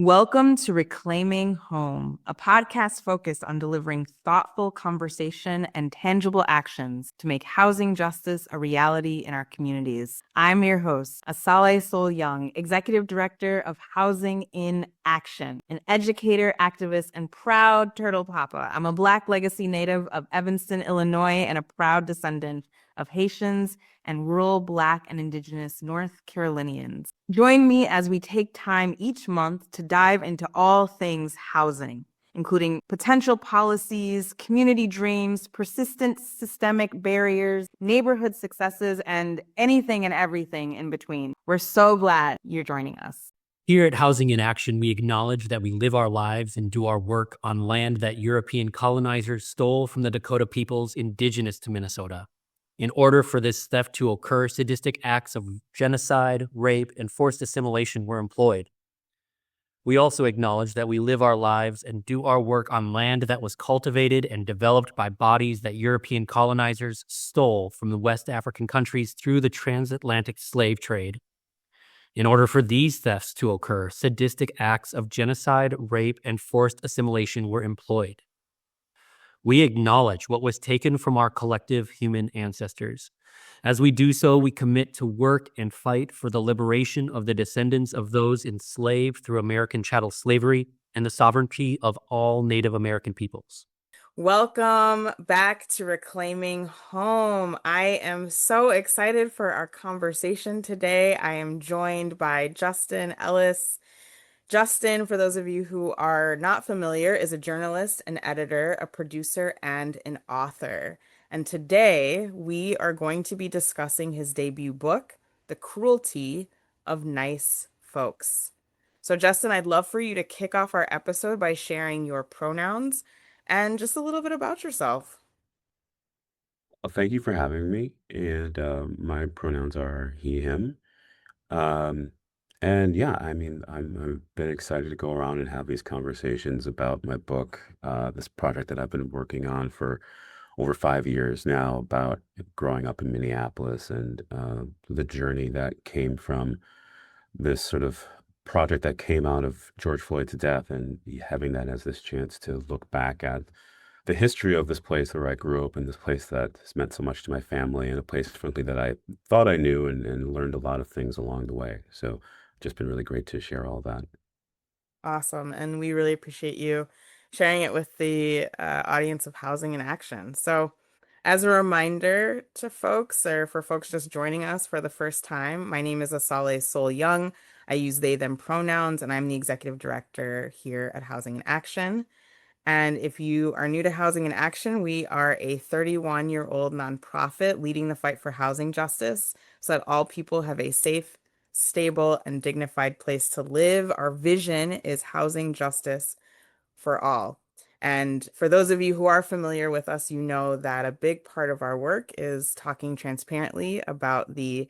Welcome to Reclaiming Home, a podcast focused on delivering thoughtful conversation and tangible actions to make housing justice a reality in our communities. I'm your host, AsaleSol Young, Executive Director of Housing in Action, an educator, activist, and proud Turtle Papa. I'm a Black legacy native of Evanston, Illinois, and a proud descendant of Haitians and rural Black and Indigenous North Carolinians. Join me as we take time each month to dive into all things housing, including potential policies, community dreams, persistent systemic barriers, neighborhood successes, and anything and everything in between. We're so glad you're joining us. Here at Housing in Action, we acknowledge that we live our lives and do our work on land that European colonizers stole from the Dakota peoples indigenous to Minnesota. In order for this theft to occur, sadistic acts of genocide, rape, and forced assimilation were employed. We also acknowledge that we live our lives and do our work on land that was cultivated and developed by bodies that European colonizers stole from the West African countries through the transatlantic slave trade. In order for these thefts to occur, sadistic acts of genocide, rape, and forced assimilation were employed. We acknowledge what was taken from our collective human ancestors. As we do so, we commit to work and fight for the liberation of the descendants of those enslaved through American chattel slavery and the sovereignty of all Native American peoples. Welcome back to Reclaiming Home. I am so excited for our conversation today. I am joined by Justin Ellis. Justin, for those of you who are not familiar, is a journalist, an editor, a producer, and an author. And today we are going to be discussing his debut book, The Cruelty of Nice Folks. So Justin, I'd love for you to kick off our episode by sharing your pronouns and just a little bit about yourself. Well, thank you for having me. And my pronouns are he, him. Um, and yeah, I've been excited to go around and have these conversations about my book, this project that I've been working on for over 5 years now about growing up in Minneapolis and the journey that came from this sort of project that came out of George Floyd's death and having that as this chance to look back at the history of this place where I grew up and this place that has meant so much to my family and a place, frankly, that I thought I knew and learned a lot of things along the way. So just been really great to share all that. Awesome. And we really appreciate you sharing it with the audience of Housing in Action. So, as a reminder to folks, or for folks just joining us for the first time, my name is AsaleSol Young. I use they, them pronouns, and I'm the executive director here at Housing in Action. And if you are new to Housing in Action, we are a 31-year-old nonprofit leading the fight for housing justice so that all people have a safe, stable, and dignified place to live. Our vision is housing justice for all. And for those of you who are familiar with us, you know that a big part of our work is talking transparently about the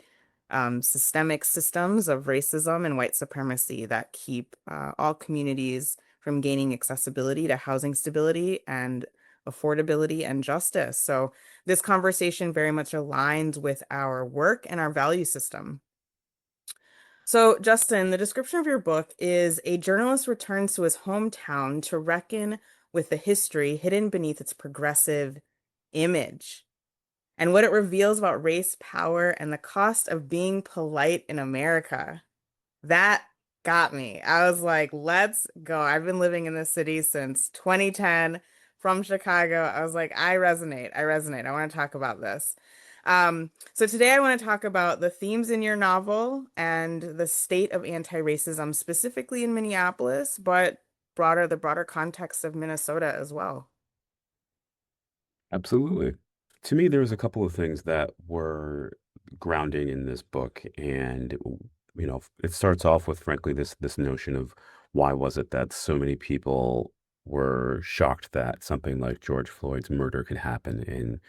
systemic systems of racism and white supremacy that keep all communities from gaining accessibility to housing stability and affordability and justice. So this conversation very much aligns with our work and our value system. So, Justin, the description of your book is a journalist returns to his hometown to reckon with the history hidden beneath its progressive image and what it reveals about race, power, and the cost of being polite in America. That got me. I was like, let's go. I've been living in this city since 2010 from Chicago. I was like, I resonate. I want to talk about this. So today I want to talk about the themes in your novel and the state of anti-racism, specifically in Minneapolis, but the broader context of Minnesota as well. Absolutely. To me, there was a couple of things that were grounding in this book, and it starts off with, frankly, this notion of why was it that so many people were shocked that something like George Floyd's murder could happen in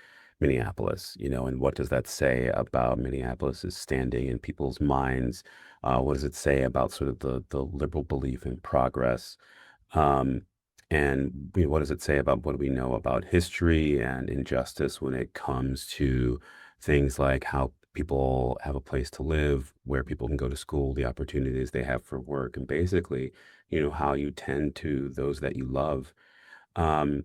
Minneapolis, and what does that say about Minneapolis's standing in people's minds? What does it say about sort of the liberal belief in progress? Um, and what does it say about what we know about history and injustice when it comes to things like how people have a place to live, where people can go to school, the opportunities they have for work, and basically, how you tend to those that you love. Um,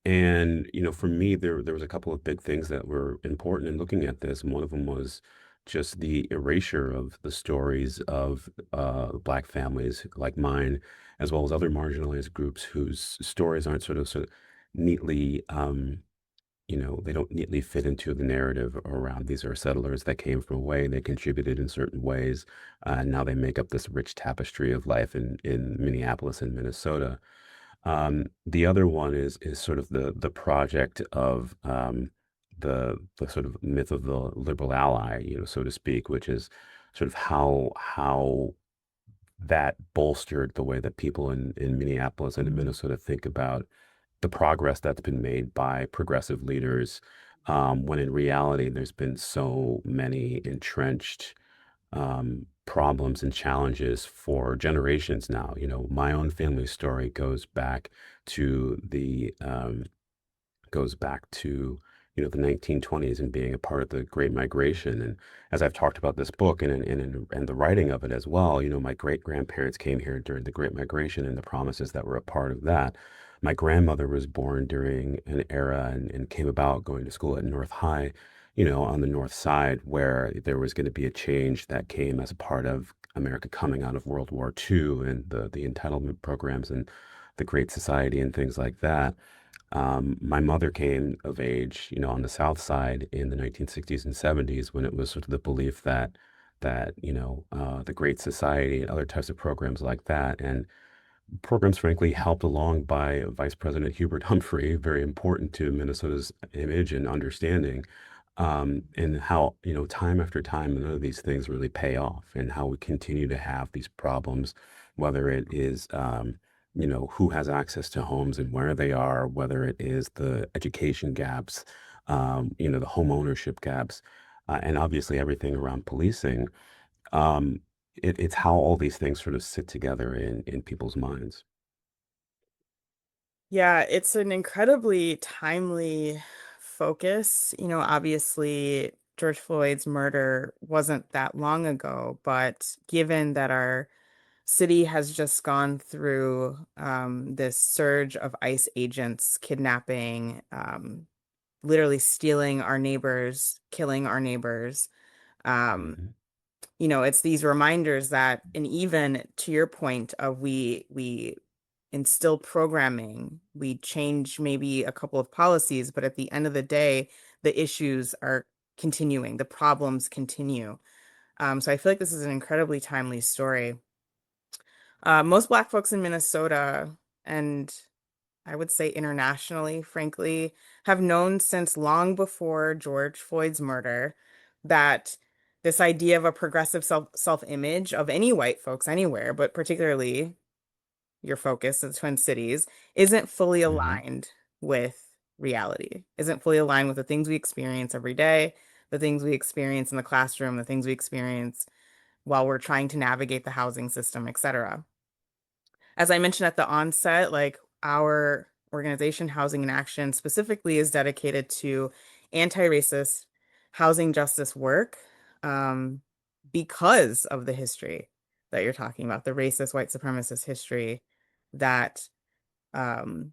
and, for me, there was a couple of big things that were important in looking at this. And one of them was just the erasure of the stories of Black families like mine, as well as other marginalized groups whose stories aren't sort of neatly, they don't neatly fit into the narrative around these are settlers that came from away. They contributed in certain ways. And now they make up this rich tapestry of life in Minneapolis and Minnesota. The other one is sort of the project of the sort of myth of the liberal ally, so to speak, which is sort of how that bolstered the way that people in Minneapolis and in Minnesota think about the progress that's been made by progressive leaders, when in reality there's been so many entrenched problems and challenges for generations now. My own family story goes back to the 1920s and being a part of the Great Migration. And as I've talked about this book and the writing of it as well, my great grandparents came here during the Great Migration and the promises that were a part of that. My grandmother was born during an era and came about going to school at North High, on the north side, where there was going to be a change that came as a part of America coming out of World War II and the entitlement programs and the Great Society and things like that. My mother came of age, on the South Side in the 1960s and 70s, when it was sort of the belief that the Great Society and other types of programs like that, and programs, frankly, helped along by Vice President Hubert Humphrey, very important to Minnesota's image and understanding, and how, time after time, none of these things really pay off, and how we continue to have these problems, whether it is, who has access to homes and where they are, whether it is the education gaps, the home ownership gaps, and obviously everything around policing. It's how all these things sort of sit together in people's minds. Yeah, it's an incredibly timely focus. Obviously, George Floyd's murder wasn't that long ago, but given that our city has just gone through this surge of ICE agents kidnapping, literally stealing our neighbors, killing our neighbors. Um, Mhm. it's these reminders that, and even to your point of we instill programming, we change maybe a couple of policies, but at the end of the day, the issues are continuing, the problems continue. So I feel like this is an incredibly timely story. Most Black folks in Minnesota, and I would say internationally, frankly, have known since long before George Floyd's murder that this idea of a progressive self-image of any white folks anywhere, but particularly your focus, the Twin Cities, isn't fully Mhm. aligned with reality, isn't fully aligned with the things we experience every day, the things we experience in the classroom, the things we experience while we're trying to navigate the housing system, etc. As I mentioned at the onset, like our organization, Housing in Action, specifically is dedicated to anti-racist housing justice work because of the history that you're talking about, the racist white supremacist history that um,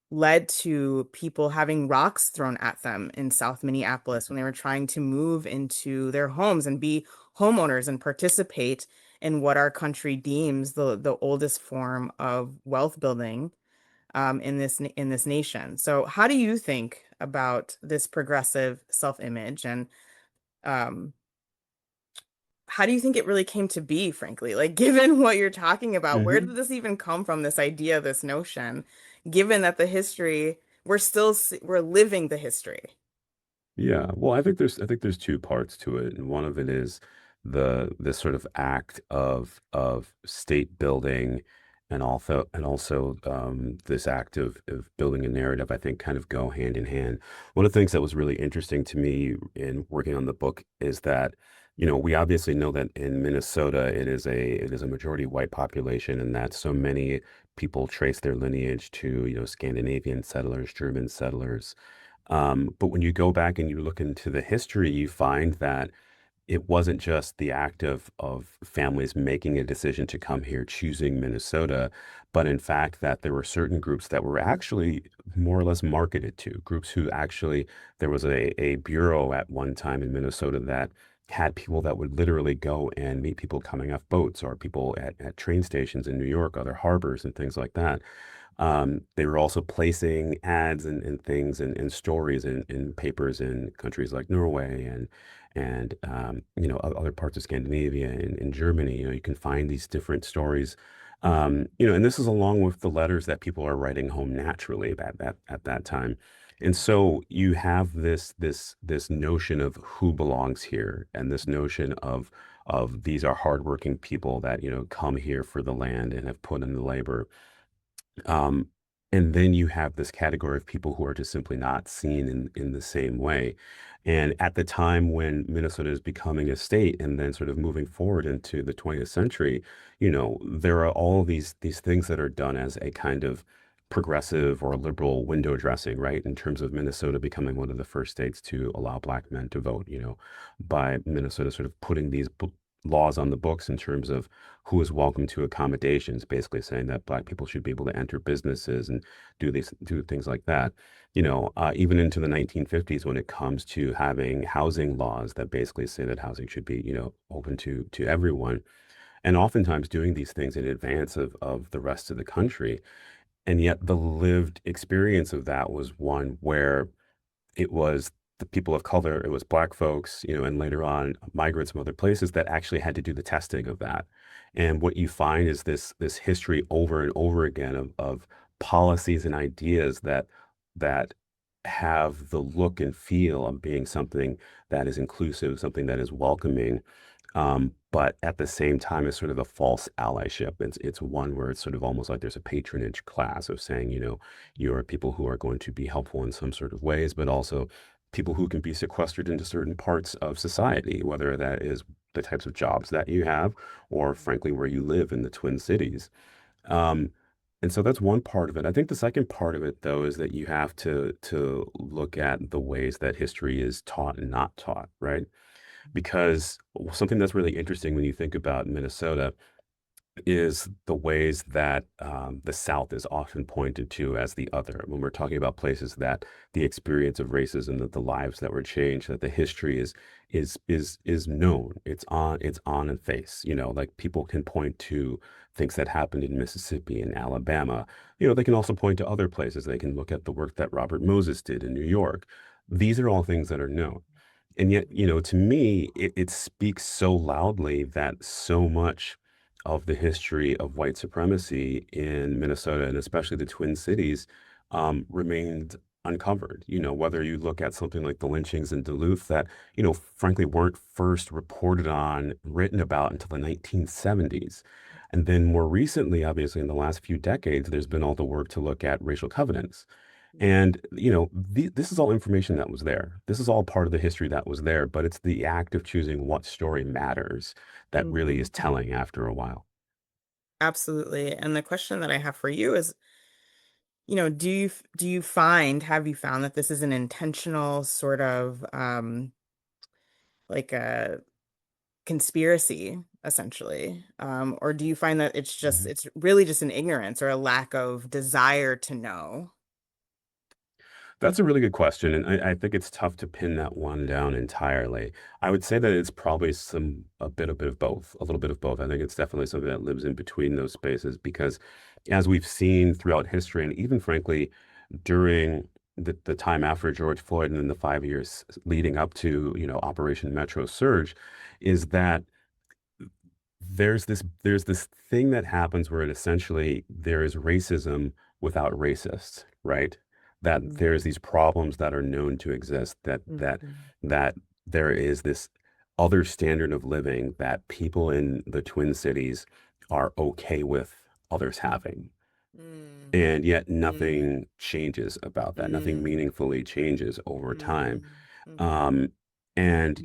led to people having rocks thrown at them in South Minneapolis when they were trying to move into their homes and be homeowners and participate in what our country deems the oldest form of wealth building in this nation. So, how do you think about this progressive self-image, and um, how do you think it really came to be, frankly? Like, given what you're talking about, where did Mhm. this even come from, this idea, this notion, given that the history, we're living the history. Yeah, well, I think there's two parts to it, and one of it is this sort of act of state building, and also this act of building a narrative. I think kind of go hand in hand. One of the things that was really interesting to me in working on the book is that we obviously know that in Minnesota it is a majority white population, and that so many people trace their lineage to Scandinavian settlers, German settlers. But when you go back and you look into the history, you find that it wasn't just the act of families making a decision to come here, choosing Minnesota, but in fact that there were certain groups that were actually more or less marketed to, groups who actually, there was a bureau at one time in Minnesota that had people that would literally go and meet people coming off boats or people at train stations in New York, other harbors and things like that. They were also placing ads and things and stories in papers in countries like Norway and other parts of Scandinavia and in Germany. You can find these different stories. And this is along with the letters that people are writing home naturally at that time. And so you have this notion of who belongs here and this notion of these are hardworking people that come here for the land and have put in the labor. Um, and then you have this category of people who are just simply not seen in the same way. And at the time when Minnesota is becoming a state and then sort of moving forward into the 20th century, there are all these things that are done as a kind of progressive or liberal window dressing, right? In terms of Minnesota becoming one of the first states to allow Black men to vote, by Minnesota sort of putting these laws on the books in terms of who is welcome to accommodations, basically saying that Black people should be able to enter businesses and do things like that. Even into the 1950s, when it comes to having housing laws that basically say that housing should be, open to everyone, and oftentimes doing these things in advance of the rest of the country. And yet the lived experience of that was one where it was the people of color, it was Black folks, and later on migrants from other places that actually had to do the testing of that. And what you find is this history over and over again of policies and ideas that have the look and feel of being something that is inclusive, something that is welcoming, but at the same time, it's sort of a false allyship. It's one where it's sort of almost like there's a patronage class of saying, you are people who are going to be helpful in some sort of ways, but also people who can be sequestered into certain parts of society, whether that is the types of jobs that you have, or frankly, where you live in the Twin Cities. Um, and so that's one part of it. I think the second part of it, though, is that you have to look at the ways that history is taught and not taught, right? Because something that's really interesting when you think about Minnesota is the ways that the South is often pointed to as the other. When we're talking about places that the experience of racism, that the lives that were changed, that the history is known. It's on and face. Like people can point to things that happened in Mississippi and Alabama. They can also point to other places. They can look at the work that Robert Moses did in New York. These are all things that are known. And yet, to me, it speaks so loudly that so much of the history of white supremacy in Minnesota and especially the Twin Cities remained uncovered. Whether you look at something like the lynchings in Duluth that, frankly, weren't first reported on, written about until the 1970s. And then more recently, obviously, in the last few decades, there's been all the work to look at racial covenants. And, this is all information that was there. This is all part of the history that was there, but it's the act of choosing what story matters that really Mhm. is telling after a while. Absolutely. And the question that I have for you is, do you find, have you found that this is an intentional sort of like a conspiracy, essentially? Or do you find that it's really just an ignorance or a lack of desire to know? That's a really good question, and I think it's tough to pin that one down entirely. I would say that it's probably a bit of both, a little bit of both. I think it's definitely something that lives in between those spaces because, as we've seen throughout history, and even frankly during the time after George Floyd and then the 5 years leading up to Operation Metro Surge, is that there's this thing that happens where it essentially there is racism without racists, right? That there's these problems that are known to exist, Mhm. that there is this other standard of living that people in the Twin Cities are okay with others having. Mm, And yet mm, nothing changes about that. Nothing mm, meaningfully changes over time. mm, mhm, Um, and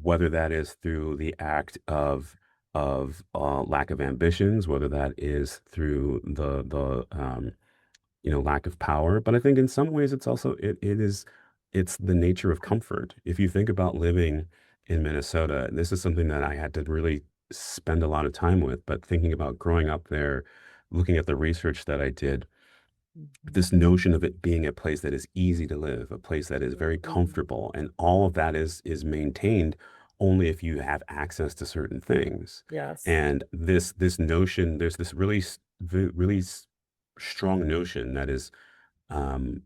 whether that is through the act of lack of ambitions, whether that is through the lack of power. But I think in some ways it's also it is it's the nature of comfort. If you think about living in Minnesota, and this is something that I had to really spend a lot of time with, but thinking about growing up there, looking at the research that I did, Mhm. this notion of it being a place that is easy to live, a place that is very Mhm. comfortable, and all of that is maintained only if you have access to certain things. Yes. And this notion, there's this really strong notion that is um,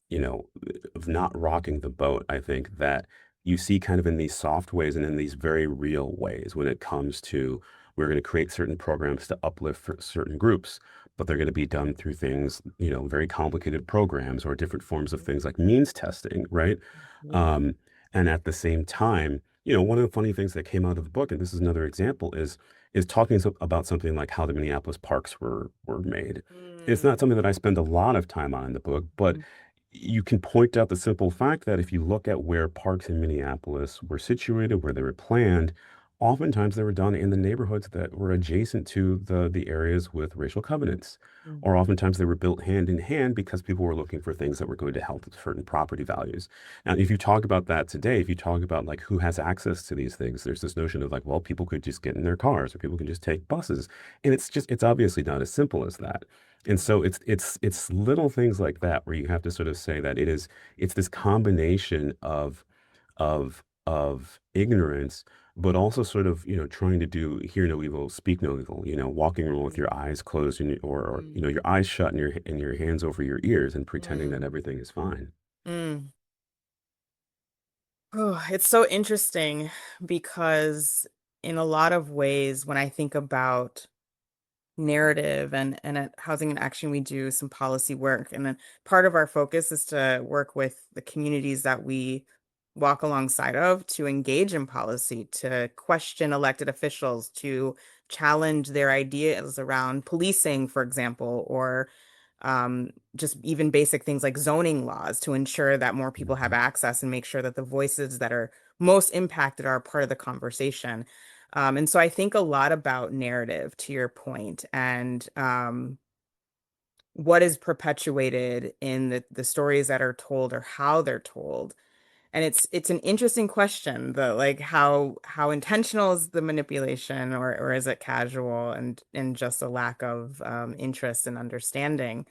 you know, of not rocking the boat, I think that you see kind of in these soft ways and in these very real ways when it comes to we're going to create certain programs to uplift for certain groups, but they're going to be done through things, very complicated programs or different forms of things like means testing, right? Mhm. Um, and at the same time, one of the funny things that came out of the book, and this is another example, is talking about something like how the Minneapolis parks were made. It's not Mm. something that I spend a lot of time on in the book, but you can point out the simple fact that if you look at where parks in Minneapolis were situated, where they were planned, oftentimes they were done in the neighborhoods that were adjacent to the areas with racial covenants. Mhm. Or oftentimes they were built hand in hand because people were looking for things that were going to help with certain property values. And if you talk about that today, if you talk about like who has access to these things, there's this notion of like, well, people could just get in their cars or people can just take buses. And it's obviously not as simple as that. And so it's little things like that where you have to sort of say that it's this combination of ignorance, but also sort of trying to do hear no evil, speak no evil. Walking around with Mhm. your eyes closed and or Mm. your eyes shut and your hands over your ears and pretending that Mm. everything is fine. Mm. Oh, it's so interesting because in a lot of ways, when I think about narrative and at Housing and Action, we do some policy work. And then part of our focus is to work with the communities that we walk alongside of to engage in policy, to question elected officials, to challenge their ideas around policing, for example, or just even basic things like zoning laws to ensure that more people have Mhm. access and make sure that the voices that are most impacted are a part of the conversation. And so I think a lot about narrative, to your point, and what is perpetuated in the stories that are told or how they're told. And it's an interesting question, the like how intentional is the manipulation or is it casual and just a lack of interest and understanding.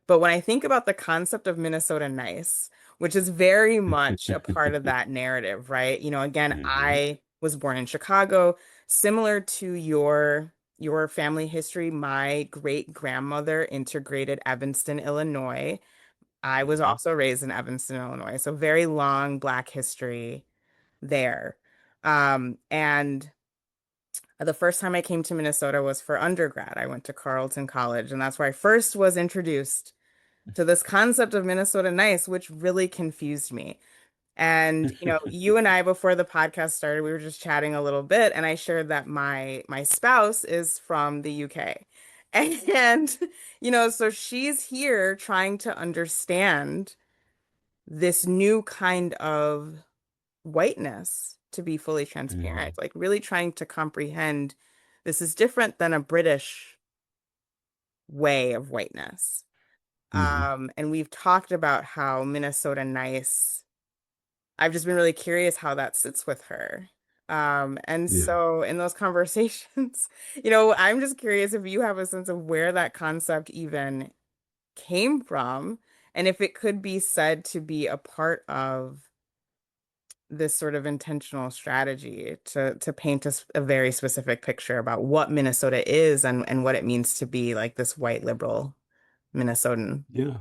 But when I think about the concept of Minnesota Nice, which is very much a part of that narrative, right? Again, Mhm. I was born in Chicago, similar to your family history. My great grandmother integrated Evanston, Illinois. I was Mhm. also raised in Evanston, Illinois, so very long Black history there. And the first time I came to Minnesota was for undergrad. I went to Carleton College, and that's where I first was introduced to this concept of Minnesota Nice, which really confused me. And you and I before the podcast started, we were just chatting a little bit, and I shared that my spouse is from the UK. And so she's here trying to understand this new kind of whiteness, to be fully transparent, Mhm. like really trying to comprehend this is different than a British way of whiteness. Mhm. And we've talked about how Minnesota Nice, I've just been really curious how that sits with her. And Yeah. so in those conversations, I'm just curious if you have a sense of where that concept even came from, and if it could be said to be a part of this sort of intentional strategy to paint us a very specific picture about what Minnesota is and what it means to be like this white liberal Minnesotan. Yeah.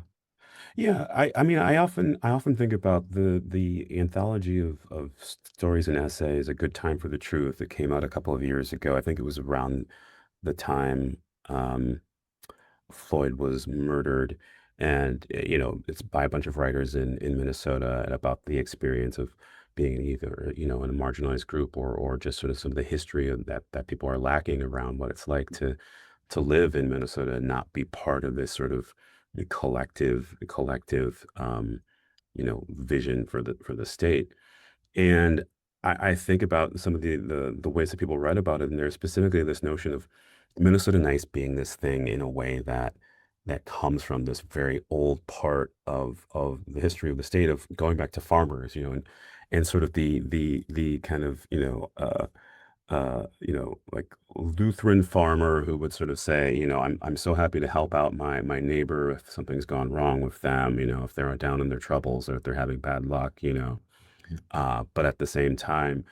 Yeah, I mean, I often think about the anthology of stories and essays, A Good Time for the Truth, that came out a couple of years ago. I think it was around the time Floyd was murdered, and it's by a bunch of writers in Minnesota and about the experience of being either in a marginalized group or just sort of some of the history of that people are lacking around what it's like to live in Minnesota and not be part of this sort of collective vision for the state. And I think about some of the ways that people write about it, and there's specifically this notion of Minnesota Nice being this thing in a way that that comes from this very old part of the history of the state of going back to farmers, and sort of the kind of, like Lutheran farmer who would sort of say, I'm so happy to help out my neighbor if something's gone wrong with them, if they're down in their troubles or if they're having bad luck, but at the same time,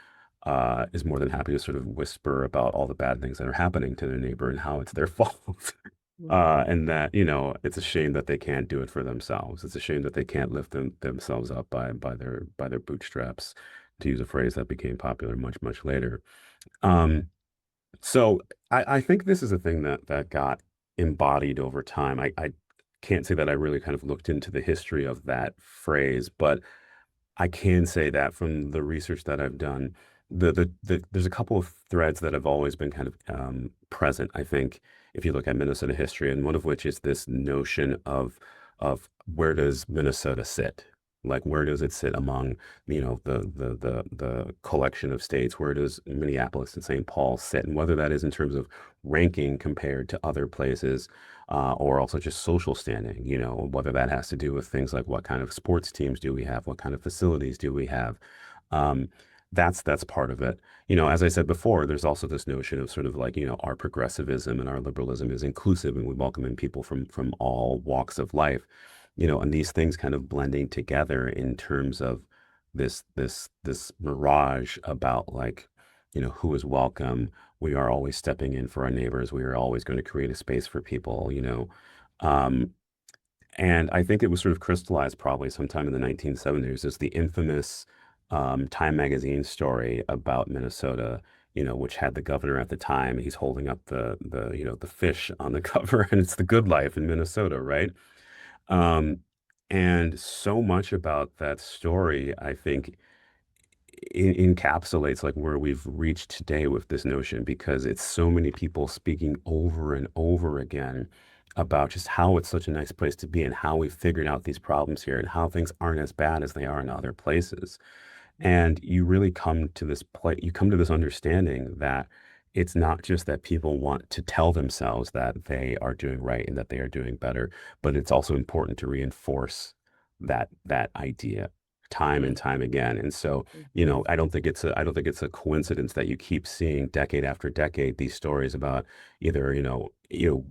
is more than happy to sort of whisper about all the bad things that are happening to their neighbor and how it's their fault. And that, it's a shame that they can't do it for themselves. It's a shame that they can't lift themselves up by their bootstraps, to use a phrase that became popular much, much later. Um, so I think this is a thing that got embodied over time. I can't say that I really kind of looked into the history of that phrase, but I can say that from the research that I've done, there's a couple of threads that have always been kind of present, I think, if you look at Minnesota history, and one of which is this notion of where does Minnesota sit? Like where does it sit among, the collection of states? Where does Minneapolis and St. Paul sit? And whether that is in terms of ranking compared to other places, or also just social standing, whether that has to do with things like what kind of sports teams do we have, what kind of facilities do we have. Um, that's part of it. As I said before, there's also this notion of sort of like, our progressivism and our liberalism is inclusive and we welcome in people from all walks of life, and these things kind of blending together in terms of this mirage about like, who is welcome. We are always stepping in for our neighbors. We are always going to create a space for people. Um, and I think it was sort of crystallized probably sometime in the 1970s as the infamous Time magazine story about Minnesota, which had the governor at the time. He's holding up the fish on the cover, and it's the good life in Minnesota, right? Um, and so much about that story, I think, encapsulates like where we've reached today with this notion because it's so many people speaking over and over again about just how it's such a nice place to be and how we've figured out these problems here and how things aren't as bad as they are in other places. And you really come to this understanding that it's not just that people want to tell themselves that they are doing right and that they are doing better, but it's also important to reinforce that idea time and time again. And so, Mhm. I don't think it's a coincidence that you keep seeing decade after decade these stories about either,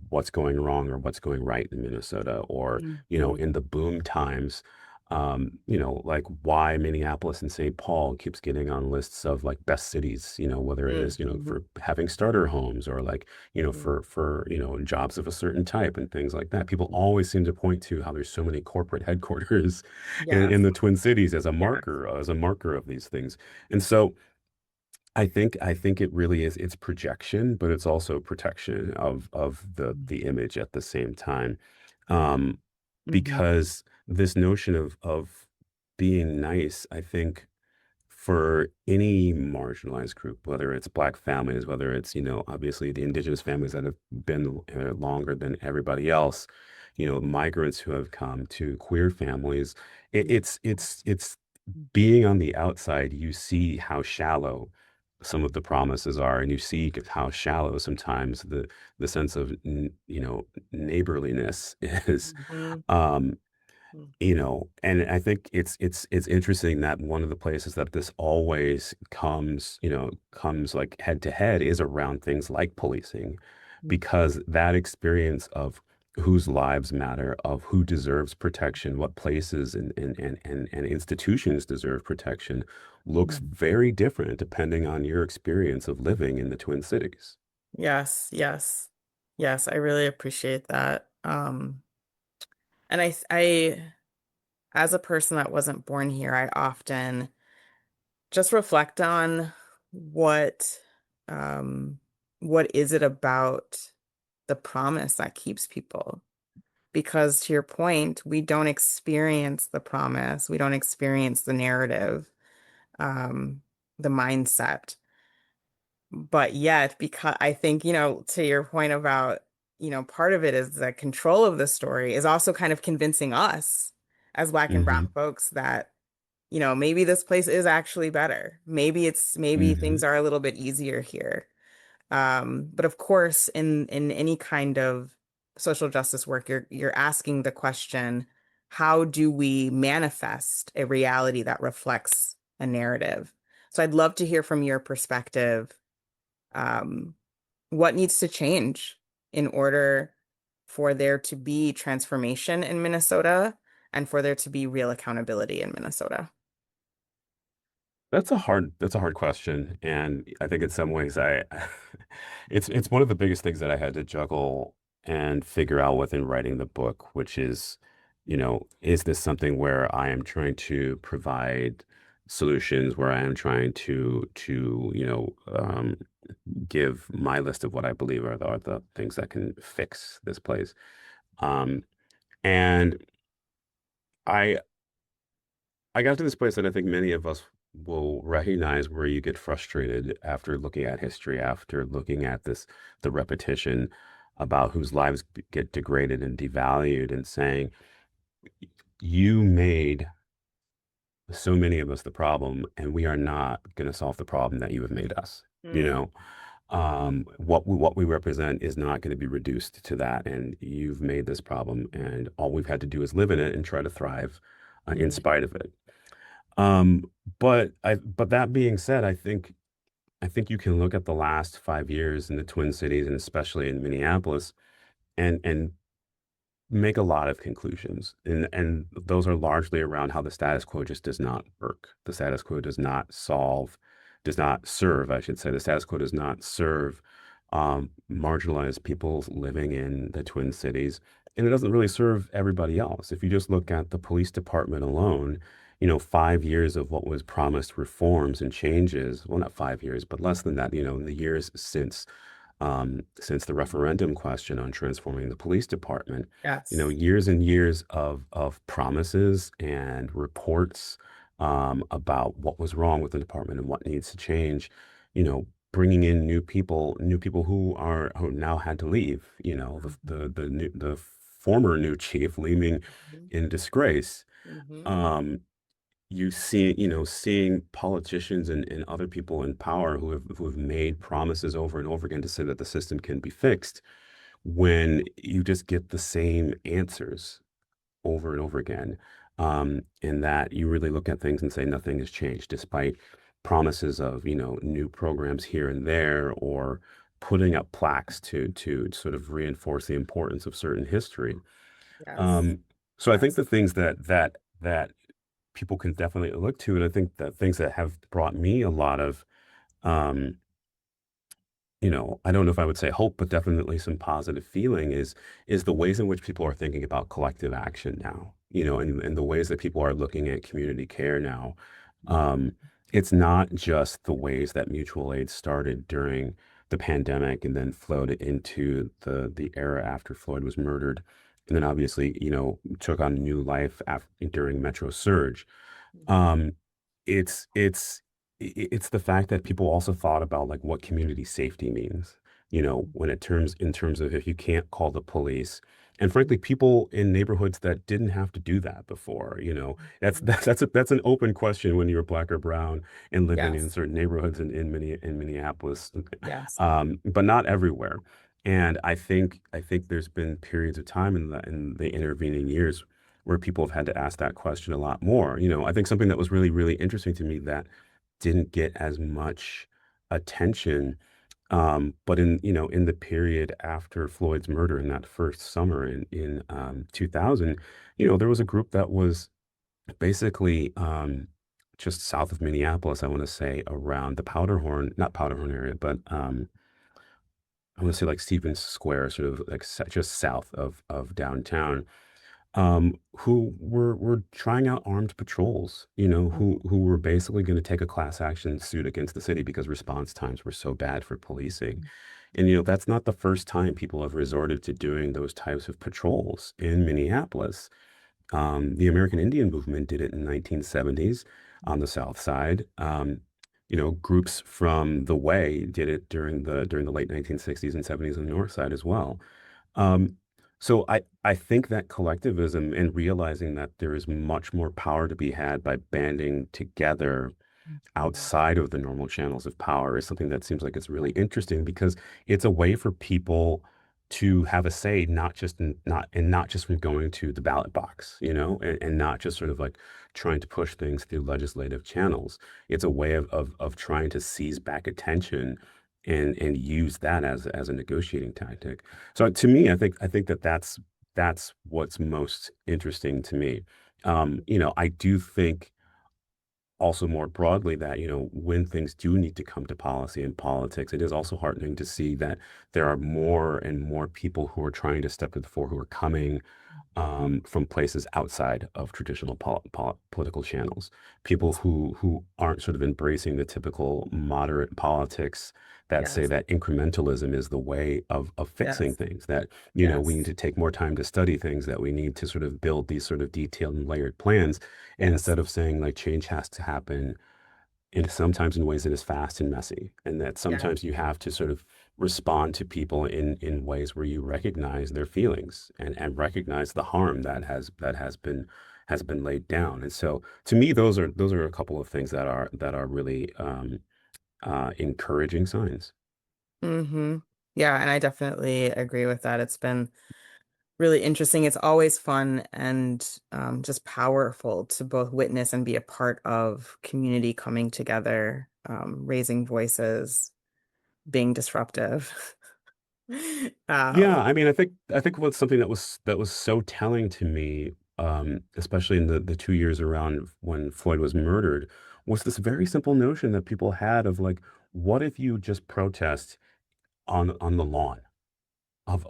what's going wrong or what's going right in Minnesota or, Mhm. in the boom times, like why Minneapolis and St. Paul keeps getting on lists of like best cities, whether it is, Mhm. for having starter homes or like, Mhm. for, jobs of a certain type and things like that. People always seem to point to how there's so many corporate headquarters in Yes. the Twin Cities as a marker of these things. And so I think it really is it's projection, but it's also protection of the image at the same time. Um, Mhm. because this notion of being nice, I think for any marginalized group, whether it's Black families, whether it's, obviously the indigenous families that have been longer than everybody else, migrants who have come to queer families, it's being on the outside, you see how shallow some of the promises are, and you see how shallow sometimes the sense of neighborliness is. Mhm. Um, Mhm. and I think it's interesting that one of the places that this always comes like head to head is around things like policing, because that experience of whose lives matter, of who deserves protection, what places and institutions deserve protection, looks Mhm. very different depending on your experience of living in the Twin Cities. Yes, yes. Yes, I really appreciate that. And as a person that wasn't born here, I often just reflect on what, um, what is it about the promise that keeps people? Because to your point, we don't experience the promise, we don't experience the narrative, um, the mindset. But yet, because I think, to your point about, part of it is the control of the story is also kind of convincing us as Black and Hmm. Brown folks that, maybe this place is actually better. Maybe things Hmm. are a little bit easier here. But of course, in any kind of social justice work, you're asking the question, how do we manifest a reality that reflects a narrative? So I'd love to hear from your perspective, um, what needs to change in order for there to be transformation in Minnesota and for there to be real accountability in Minnesota? That's a hard question, and I think in some ways it's one of the biggest things that I had to juggle and figure out within writing the book, which is, is this something where I am trying to provide solutions, where I am trying to give my list of what I believe are the things that can fix this place. Um, and I I got to this place that I think many of us will recognize where you get frustrated after looking at history, after looking at the repetition about whose lives get degraded and devalued, and saying, you made so many of us the problem, and we are not going to solve the problem that you have made us. You Mm, know, what we represent is not going to be reduced to that, and you've made this problem, and all we've had to do is live in it and try to thrive in mm, spite of it. Um, but that being said, I think you can look at the last 5 years in the Twin Cities, and especially in Minneapolis, and make a lot of conclusions. And those are largely around how the status quo just does not work. The status quo does not serve, I should say. The status quo does not serve marginalized people living in the Twin Cities. And it doesn't really serve everybody else. If you just look at the police department alone, 5 years of what was promised reforms and changes, well, not 5 years, but less than that, in the years since the referendum question on transforming the police department, yes. years and years of promises and reports about what was wrong with the department and what needs to change, bringing in new people who now had to leave, the former new chief leaving Mhm, in disgrace. mhm, Um, seeing politicians and other people in power who have made promises over and over again to say that the system can be fixed, when you just get the same answers over and over again. In that you really look at things and say nothing has changed, despite promises of, new programs here and there, or putting up plaques to sort of reinforce the importance of certain history. yes. Um, so I think Yes. the things that people can definitely look to, and I think that things that have brought me a lot of, um, I don't know if I would say hope, but definitely some positive feeling is the ways in which people are thinking about collective action now, and the ways that people are looking at community care now. Um, it's not just the ways that mutual aid started during the pandemic and then flowed into the era after Floyd was murdered, and then obviously, took on new life after during Metro Surge. Mhm, Um, it's the fact that people also thought about like what community safety means, when in terms of if you can't call the police. And frankly, people in neighborhoods that didn't have to do that before, that's mhm. that's an open question when you're black or brown and living in Yes. certain neighborhoods in Minneapolis, Yes. but not everywhere. And I think there's been periods of time in the intervening years where people have had to ask that question a lot more. I think something that was really, really interesting to me that didn't get as much attention, but in the period after Floyd's murder in that first summer in 2000, there was a group that was basically just south of Minneapolis, I want to say around the Powderhorn, not Powderhorn area, but I want to say like Stevens Square, sort of like just south of downtown, who were trying out armed patrols, who were basically going to take a class action suit against the city because response times were so bad for policing. And that's not the first time people have resorted to doing those types of patrols in Minneapolis. The American Indian movement did it in 1970s on the South Side. Groups from the Way did it during the late 1960s and 70s on the North Side as well. Um, so I think that collectivism and realizing that there is much more power to be had by banding together Mhm, outside of the normal channels of power is something that seems like it's really interesting, because it's a way for people to have a say, not just with going to the ballot box, and not just sort of like trying to push things through legislative channels. It's a way of trying to seize back attention and use that as a negotiating tactic. So to me, I think that's what's most interesting to me. I do think also more broadly that, when things do need to come to policy and politics, it is also heartening to see that there are more and more people who are trying to step to the fore, who are coming from places outside of traditional political channels. People who aren't sort of embracing the typical moderate politics that say Yes. that incrementalism is the way of fixing Yes. things, that, we need Yes. to take more time to study things, that we need to sort of build these sort of detailed and layered plans. And Yes. instead of saying like change has to happen sometimes in ways that is fast and messy, and that Yeah. sometimes you have to sort of respond to people in ways where you recognize their feelings and recognize the harm that has been laid down. And so to me, those are a couple of things that are really encouraging signs. Mm-hmm. Yeah, and I definitely agree with that. It's been really interesting. It's always fun and just powerful to both witness and be a part of community coming together, raising voices, being disruptive. Yeah, Um, I mean, I think what's something that was so telling to me, especially in the 2 years around when Floyd was murdered, was this very simple notion that people had of like, what if you just protest on the lawn of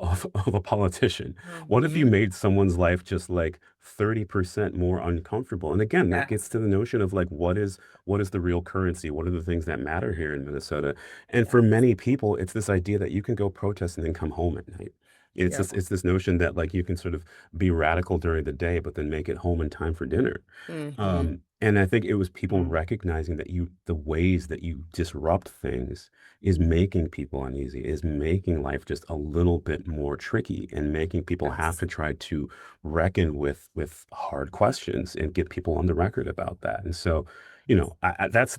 a politician? What if you mhm. made someone's life just like 30% more uncomfortable? And again, that gets Yes. to the notion of like, what is the real currency? What are the things that matter here in Minnesota? And for Yes. many people, it's this idea that you can go protest and then come home at night. It's Yep. this it's this notion that like you can sort of be radical during the day, but then make it home in time for dinner. Hmm. And I think it was people Hmm. recognizing that the ways that you disrupt things is making people uneasy, is making life just a little bit more tricky, and making people have Yes. to try to reckon with hard questions and get people on the record about that. And so, it's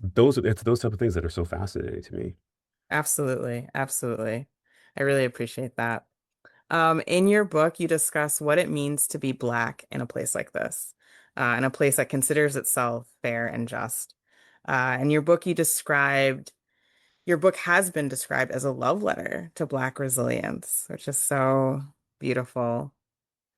those type of things that are so fascinating to me. Absolutely. Absolutely. I really appreciate that. In your book, you discuss what it means to be Black in a place like this, in a place that considers itself fair and just. In your book, your book has been described as a love letter to Black resilience, which is so beautiful.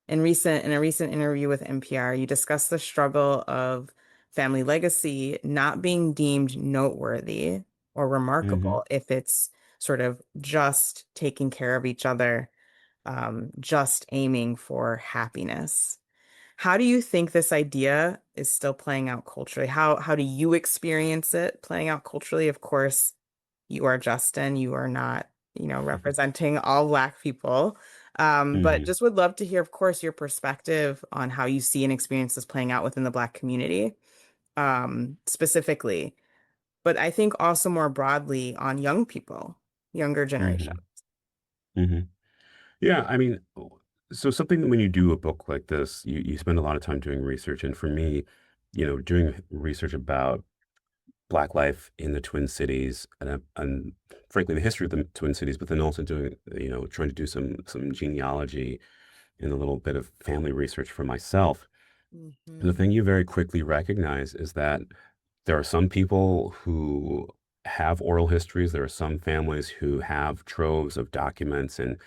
In a recent interview with NPR, you discussed the struggle of family legacy not being deemed noteworthy or Hmm. remarkable if it's sort of just taking care of each other, just aiming for happiness. How do you think this idea is still playing out culturally? How do you experience it playing out culturally? Of course, you are Justin. You are not, representing all Black people. But Hmm. just would love to hear, of course, your perspective on how you see and experience this playing out within the Black community, specifically. But I think also more broadly on young people, younger generation. Hmm. Hmm. Yeah, I mean, so something that when you do a book like this, you spend a lot of time doing research. And for me, doing research about Black life in the Twin Cities, and frankly the history of the Twin Cities, but then also doing, trying to do some genealogy and a little bit of family research for myself. The Hmm. thing you very quickly recognize is that there are some people who have oral histories. There are some families who have troves of documents and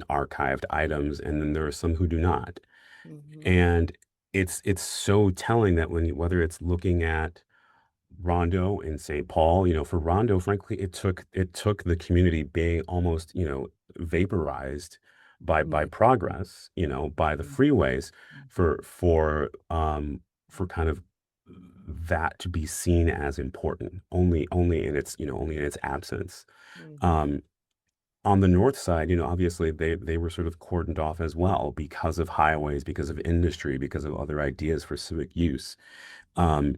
archived items, and then there are some who do not. Hmm. And it's so telling that whether it's looking at Rondo in St. Paul, for Rondo, frankly, it took the community being almost, vaporized by progress, by the freeways for kind of that to be seen as important, only in its absence. Hmm. Um, on the north side, obviously they were sort of cordoned off as well because of highways, because of industry, because of other ideas for civic use. Um,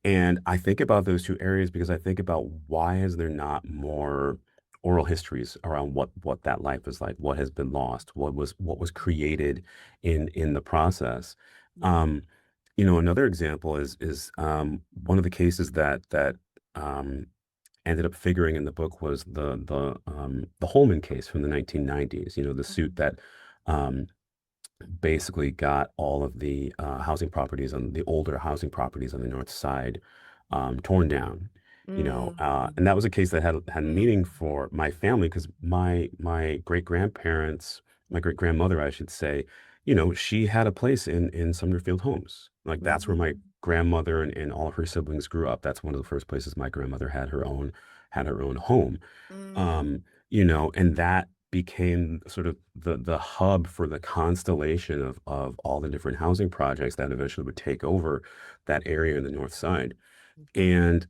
and I think about those two areas because I think about why is there not more oral histories around what that life is like, what has been lost, what was created in the process. Um, another example is one of the cases that ended up figuring in the book was the Holman case from the 1990s. You know, the suit that um, basically got all of the housing properties on the older housing properties on the north side torn down. You know, Mm-hmm. and that was a case that had meaning for my family because my great grandparents, my great grandmother, I should say, you know, she had a place in Summerfield Homes. Like that's where my Mm-hmm. grandmother and all of her siblings grew up. That's one of the first places my grandmother had her own home. Mm-hmm. Um, you know, and that became sort of the hub for the constellation of all the different housing projects that eventually would take over that area in the north side. And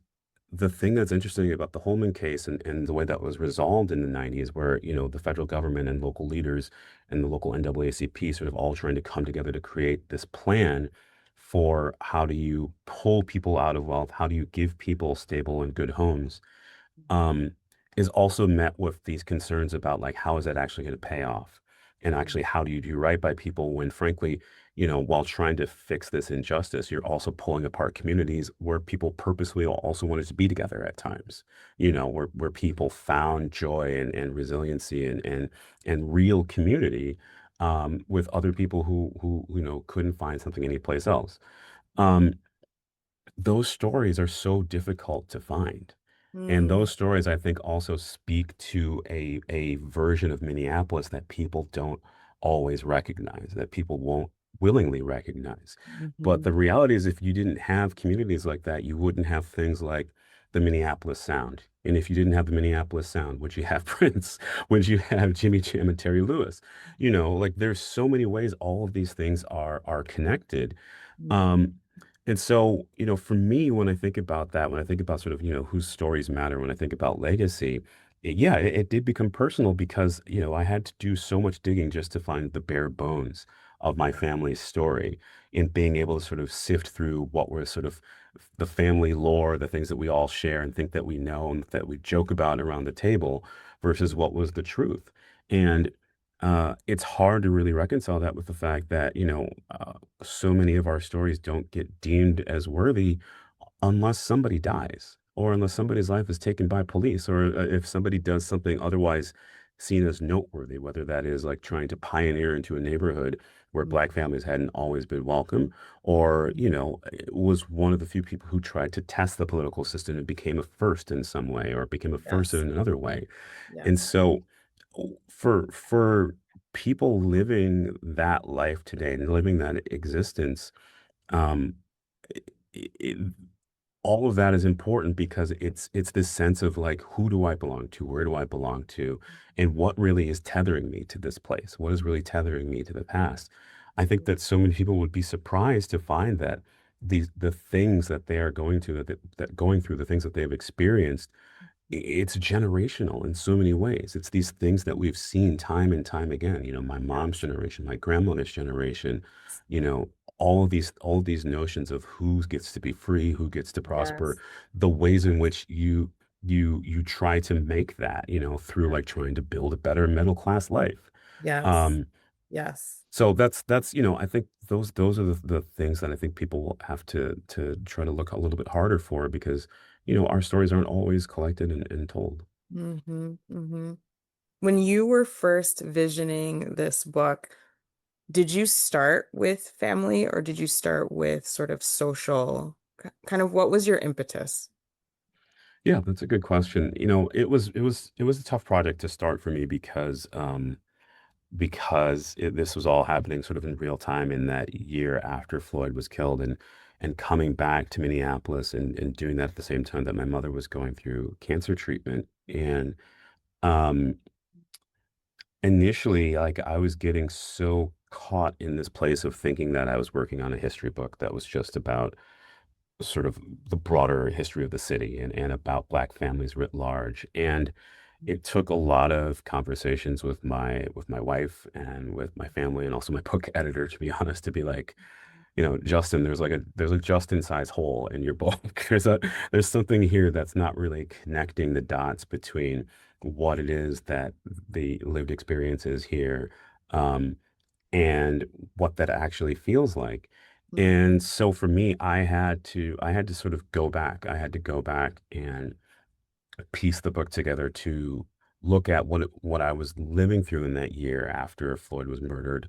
the thing that's interesting about the Holman case and the way that was resolved in the 90s, where, you know, the federal government and local leaders and the local NAACP sort of all trying to come together to create this plan for how do you pull people out of wealth, how do you give people stable and good homes, um, is also met with these concerns about like how is that actually going to pay off, and actually how do you do right by people when frankly, you know, while trying to fix this injustice, you're also pulling apart communities where people purposely also wanted to be together at times, you know, where people found joy and resiliency and real community with other people who you know couldn't find something anyplace else. Um, those stories are so difficult to find. And Mm-hmm. those stories, I think, also speak to a version of Minneapolis that people don't always recognize, that people won't willingly recognize. But Mm-hmm. the reality is, if you didn't have communities like that, you wouldn't have things like the Minneapolis Sound. And if you didn't have the Minneapolis Sound, would you have Prince? Would you have Jimmy Jam and Terry Lewis? You know, like there's so many ways all of these things are connected. Mm-hmm. Um, and so, you know, for me, when I think about that, when I think about sort of, you know, whose stories matter, when I think about legacy, yeah, it did become personal because, you know, I had to do so much digging just to find the bare bones of my family's story and being able to sort of sift through what was sort of the family lore, the things that we all share and think that we know and that we joke about around the table versus what was the truth. And it's hard to really reconcile that with the fact that, you know, so many of our stories don't get deemed as worthy unless somebody dies or unless somebody's life is taken by police or if somebody does something otherwise seen as noteworthy, whether that is like trying to pioneer into a neighborhood where black families hadn't always been welcome or, Mm-hmm. you know, was one of the few people who tried to test the political system and became a first in some way or became a first Yes. in another way. And Yes. so for people living that life today and living that existence, um, it, it, all of that is important because it's this sense of like who do I belong to, where do I belong to, and what really is tethering me to this place, what is really tethering me to the past. I think that so many people would be surprised to find that the things that they are going to that going through the things that they've experienced, it's generational in so many ways. It's these things that we've seen time and time again. You know, my mom's Yes. generation, my grandmother's generation, you know, all of these notions of who gets to be free, who gets to prosper, Yes. the ways in which you try to make that, you know, through like trying to build a better middle class life. Yes. Um, Yes. so that's you know, I think those are the things that I think people will have to try to look a little bit harder for because you know our stories aren't always collected and told. Mm-hmm. Mm-hmm. When you were first visioning this book, did you start with family or did you start with sort of social? Kind of what was your impetus? Yeah, that's a good question. You know, it was a tough project to start for me because this was all happening sort of in real time in that year after Floyd was killed and coming back to Minneapolis and doing that at the same time that my mother was going through cancer treatment and um initially, like I was getting so caught in this place of thinking that I was working on a history book that was just about sort of the broader history of the city and about Black families writ large. And it took a lot of conversations with my wife and with my family and also my book editor, to be honest, to be like, you know, Justin, there's a Justin size hole in your book. There's something here that's not really connecting the dots between what it is that the lived experience is here, um, and what that actually feels like. Mm-hmm. And so for me, I had to sort of go back. I had to go back and piece the book together to look at what I was living through in that year after Floyd was murdered,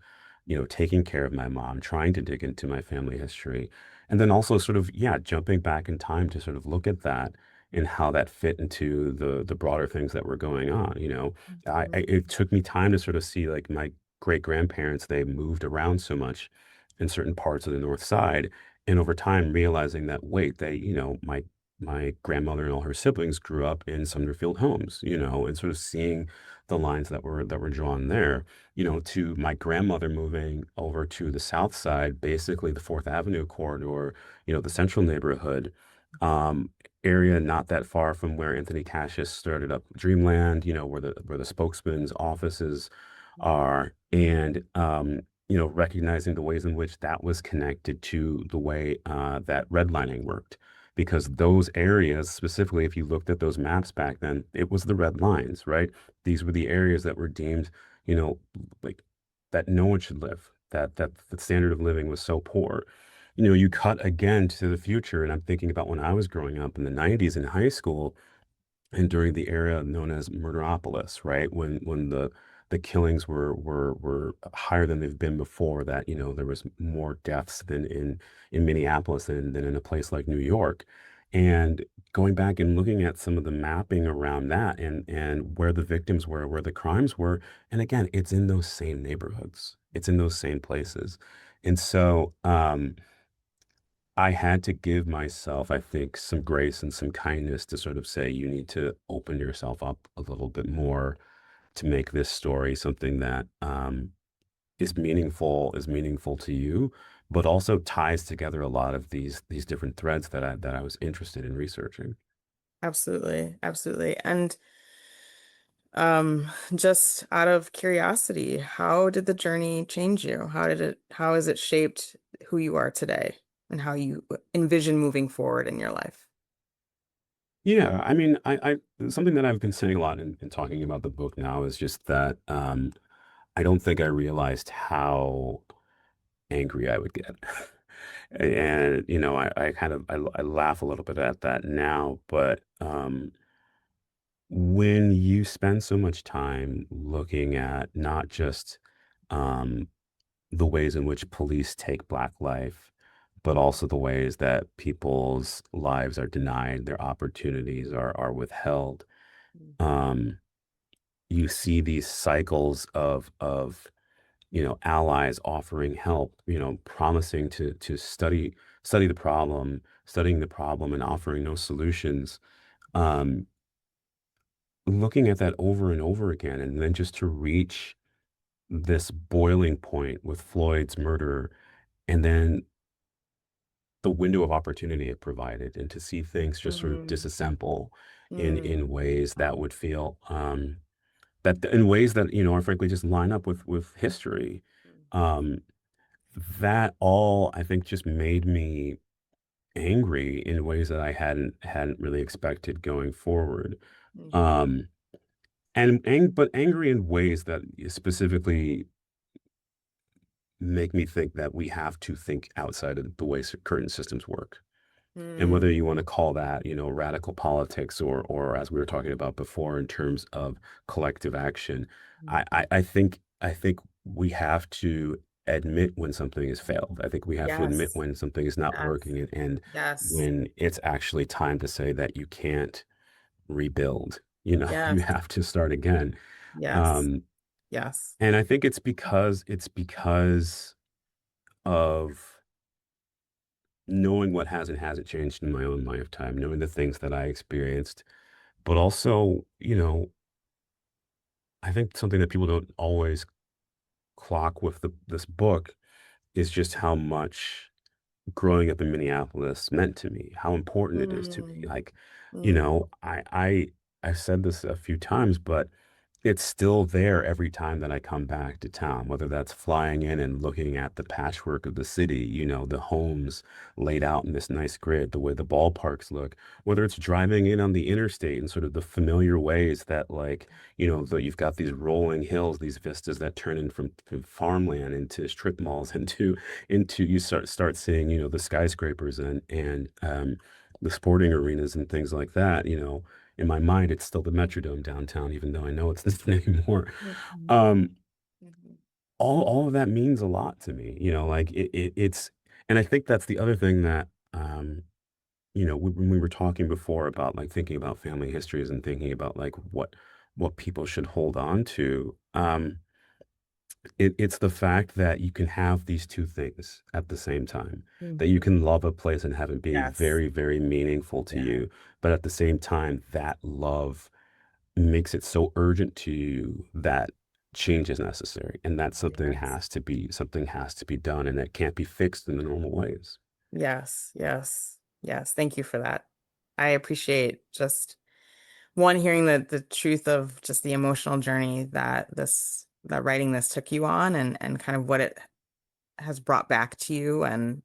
taking care of my mom, trying to dig into my family history, and then also sort of, yeah, jumping back in time to sort of look at that and how that fit into the broader things that were going on. It took me time to sort of see like my great grandparents, they moved around so much in certain parts of the North Side. And over time, realizing that, wait, my grandmother and all her siblings grew up in Summerfield homes, and sort of seeing the lines that were drawn there, to my grandmother moving over to the South Side, basically the Fourth Avenue corridor, the central neighborhood, um, area not that far from where Anthony Cassius started up Dreamland, where the spokesman's offices are, and recognizing the ways in which that was connected to the way that redlining worked, because those areas specifically, if you looked at those maps back then, it was the red lines, right? These were the areas that were deemed, you know, like that no one should live, that the standard of living was so poor. You cut again to the future, and I'm thinking about when I was growing up in the 90s in high school, and during the era known as Murderopolis, right? When the killings were higher than they've been before, that there was more deaths than in Minneapolis than in a place like New York. And going back and looking at some of the mapping around that, and where the victims were, where the crimes were, and again, it's in those same neighborhoods. It's in those same places. And so I had to give myself, I think, some grace and some kindness to sort of say, you need to open yourself up a little bit more to make this story something that is meaningful to you, but also ties together a lot of these different threads that I was interested in researching. Absolutely, absolutely. And just out of curiosity, how did the journey change you? How has it shaped who you are today and how you envision moving forward in your life? Yeah, I mean, something that I've been saying a lot in talking about the book now is just that I don't think I realized how angry I would get. And I kind of I laugh a little bit at that now, but when you spend so much time looking at not just um, the ways in which police take Black life, but also the ways that people's lives are denied, their opportunities are withheld. Um, you see these cycles of allies offering help, promising to study the problem, studying the problem and offering no solutions. Um, Looking at that over and over again, and then just to reach this boiling point with Floyd's murder, and then the window of opportunity it provided, and to see things just sort of Mm, disassemble mm, in ways that would feel that in ways that are frankly just line up with history. Um, that all I think just made me angry in ways that I hadn't really expected going forward. mhm, Um, but angry in ways that specifically make me think that we have to think outside of the way current systems work. And mm, whether you want to call that, radical politics, or as we were talking about before, in terms of collective action, I think we have to admit when something has failed. I think we have to admit yes, when something is not yes, working, and yes, when it's actually time to say that you can't rebuild. You yes, have to start again. yes, Um, yes. and I think it's because of knowing what has and hasn't changed in my own lifetime, knowing the things that I experienced, but also, I think something that people don't always clock with this book is just how much growing up in Minneapolis meant to me, how important it is to me. Mm, Like, mm, I've said this a few times, but it's still there every time that I come back to town, whether that's flying in and looking at the patchwork of the city, the homes laid out in this nice grid, the way the ballparks look, whether it's driving in on the interstate and sort of the familiar ways that, like, that you've got these rolling hills, these vistas that turn in from farmland into strip malls, into you start seeing, the skyscrapers and the sporting arenas and things like that. in my mind, it's still the Metrodome downtown, even though I know it's not anymore. Mhm. Um, Mhm. all of that means a lot to me, like it's, and I think that's the other thing that, when we were talking before about like thinking about family histories and thinking about like what people should hold on to. It's the fact that you can have these two things at the same time, that you Mhm. can love a place and have it be Yes. very, very meaningful to Yeah. you, but at the same time, that love makes it so urgent to you that change is necessary, and that Yes. something has to be done, and that can't be fixed in the normal ways. Yes. Yes. Yes. Thank you for that. I appreciate just one hearing the truth of just the emotional journey that writing this took you on and kind of what it has brought back to you and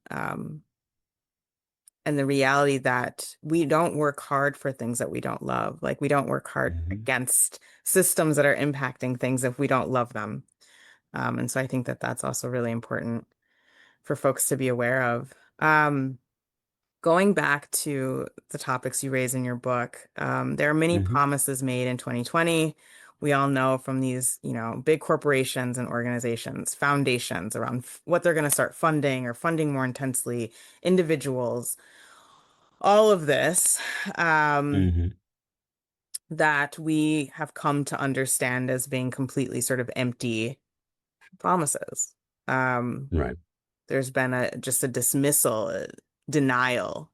the reality that we don't work hard for things that we don't love. Like we don't work hard Hmm. against systems that are impacting things if we don't love them. And so I think that that's also really important for folks to be aware of. Going back to the topics you raise in your book, there are many Hmm. promises made in 2020. We all know from these, big corporations and organizations, foundations around what they're going to start funding or funding more intensely, individuals, all of this, um, Hmm. that we have come to understand as being completely sort of empty promises. Um, Right. there's been just a dismissal, a denial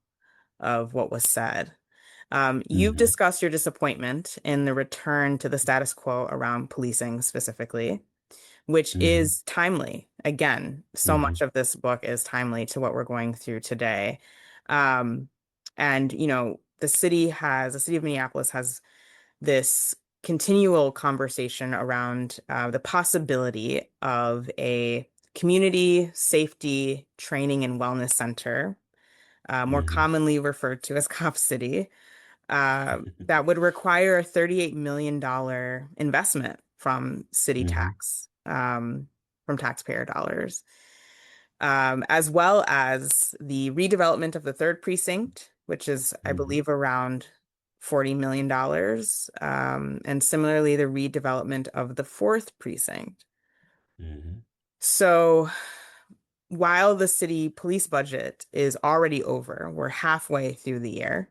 of what was said. You've Hmm. discussed your disappointment in the return to the status quo around policing specifically, which Hmm. is timely. Again, so Hmm. much of this book is timely to what we're going through today. Um, and, the city of Minneapolis has this continual conversation around the possibility of a community safety training and wellness center, more Hmm. commonly referred to as Cop City, that would require a $38 million investment Hmm. from taxpayer dollars, as well as the redevelopment of the third precinct, which is, I Hmm. believe, around $40 million, and similarly, the redevelopment of the fourth precinct. Hmm. So while the city police budget is already over, we're halfway through the year,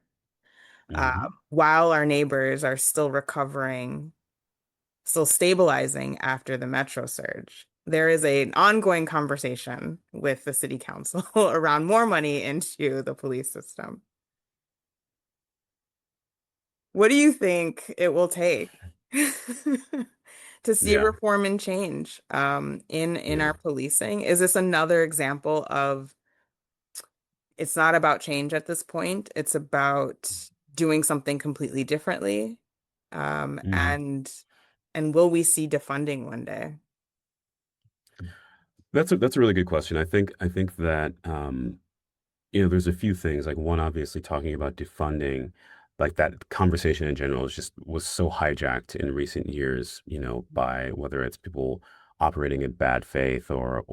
Hmm. while our neighbors are still recovering, still stabilizing after the metro surge. There is an ongoing conversation with the city council around more money into the police system. What do you think it will take to see Yeah. reform and change in Yeah. our policing? Is this another example of it's not about change at this point. It's about doing something completely differently. Um, Hmm. and and will we see defunding one day? That's a really good question. I think that there's a few things. Like one, obviously talking about defunding, like that conversation in general was so hijacked in recent years, by whether it's people operating in bad faith or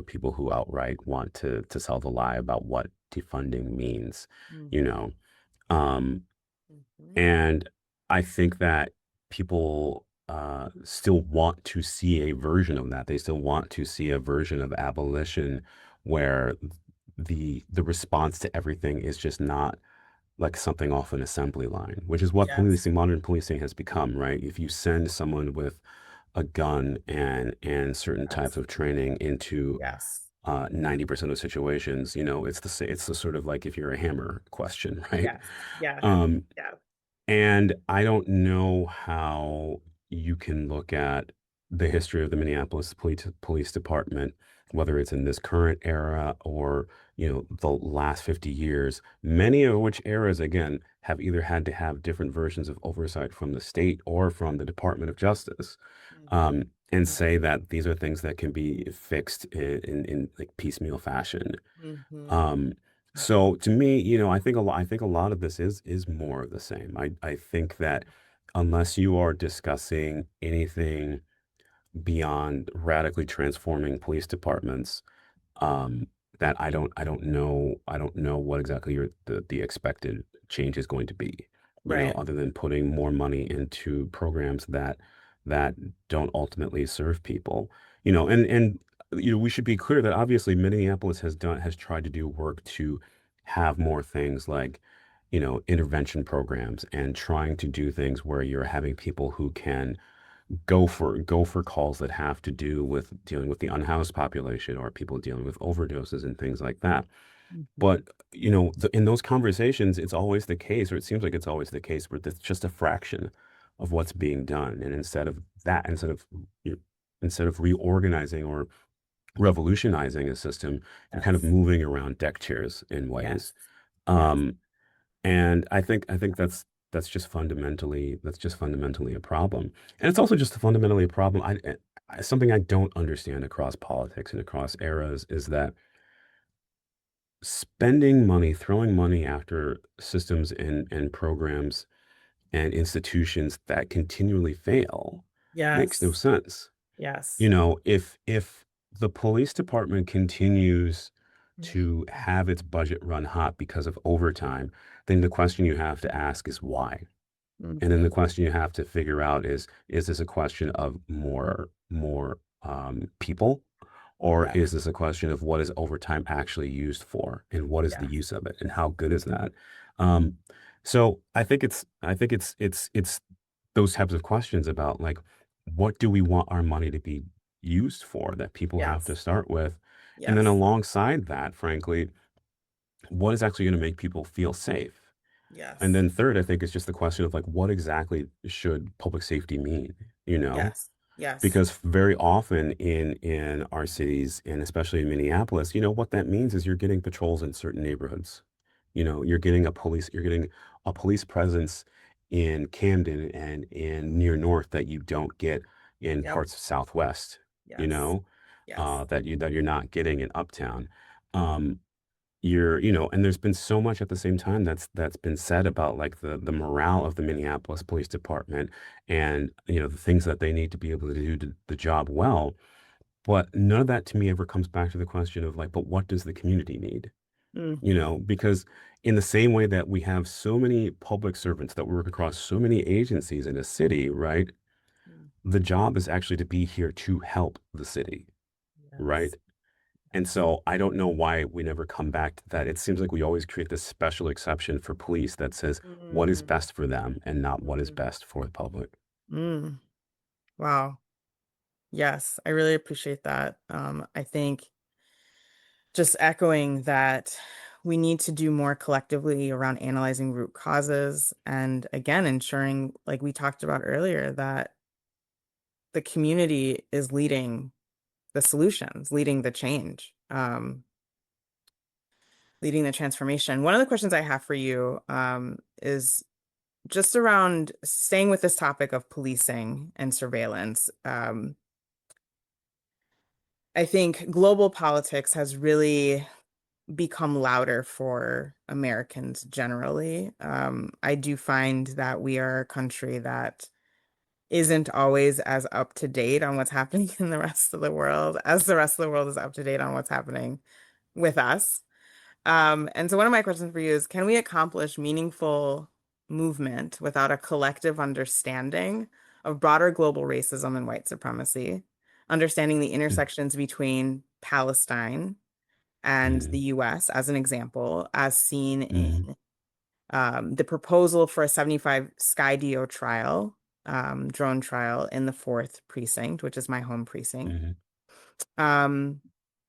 people who outright want to sell the lie about what defunding means, you Mhm. know. Um, Mhm. and I think that people still want to see a version of that. They still want to see a version of abolition where the response to everything is just not like something off an assembly line, which is what Yes. modern policing has become, right? If you send someone with a gun and certain types Yes. of training into Yes. 90% of situations, it's the sort of like if you're a hammer question, right? Yes. Yes. Um, Yes. and I don't know how you can look at the history of the Minneapolis Police Department, whether it's in this current era or, the last 50 years, many of which eras, again, have either had to have different versions of oversight from the state or from the Department of Justice, Mhm. and Mhm. say that these are things that can be fixed in like piecemeal fashion. Mhm. Um, Mhm. so to me, I think a lot of this is more of the same. I think that unless you are discussing anything beyond radically transforming police departments, um, that I don't know what exactly the expected change is going to be. Right. other than putting more money into programs that don't ultimately serve people. And we should be clear that obviously Minneapolis has tried to do work to have more things like, intervention programs and trying to do things where you're having people who can go for calls that have to do with dealing with the unhoused population or people dealing with overdoses and things like that. Mhm. But in those conversations, it's always the case, or it seems like it's always the case, where it's just a fraction of what's being done. And you know, instead of reorganizing or revolutionizing a system, you're kind of Yes. moving around deck chairs in ways. Yes. Yes. Um, and I think that's just fundamentally a problem. And it's also just fundamentally a problem. Something I don't understand across politics and across eras is that spending money, throwing money after systems and programs and institutions that continually fail makes no Yes. sense. Yes. If the police department continues to have its budget run hot because of overtime, then the question you have to ask is why? And then Mhm. the question you have to figure out is this a question of more people? Or Yeah. is this a question of what is overtime actually used for, and what is the Yeah. use of it, and how good is that? Um, so I think it's those types of questions about like what do we want our money to be used for that people have to Yes. start with, and then Yes. alongside that, frankly, what is actually going to make people feel safe? And Yes. then third, I think it's just the question of like what exactly should public safety mean? You know, Yes. Yes. because very often in our cities, and especially in Minneapolis, what that means is you're getting patrols in certain neighborhoods. You're getting a police presence in Camden and in near North that you don't get in Yep. parts of Southwest, you Yes. know, Yes. that you're not getting in Uptown. Um, and there's been so much at the same time that's been said about like the morale of the Minneapolis Police Department and the things that they need to be able to do the job well. But none of that to me ever comes back to the question of like, but what does the community need? Hmm. Because in the same way that we have so many public servants that work across so many agencies in a city, right? The job is actually to be here to help the city, Yes. right? And so I don't know why we never come back to that. It seems like we always create this special exception for police that says what is Mm. best for them and not what is Mm. best for the public. Mm. Wow. Yes, I really appreciate that. I think just echoing that we need to do more collectively around analyzing root causes and again ensuring, like we talked about earlier, that the community is leading the solutions, leading the change, leading the transformation. One of the questions I have for you is just around staying with this topic of policing and surveillance. I think global politics has really become louder for Americans generally. I do find that we are a country that isn't always as up to date on what's happening in the rest of the world as the rest of the world is up to date on what's happening with us. And so one of my questions for you is, can we accomplish meaningful movement without a collective understanding of broader global racism and white supremacy, understanding the intersections between Palestine and the Mm-hmm. US as an example, as seen Mm-hmm. in the proposal for a 75 Skydio trial, drone trial in the fourth precinct, which is my home precinct. Mm-hmm. Um,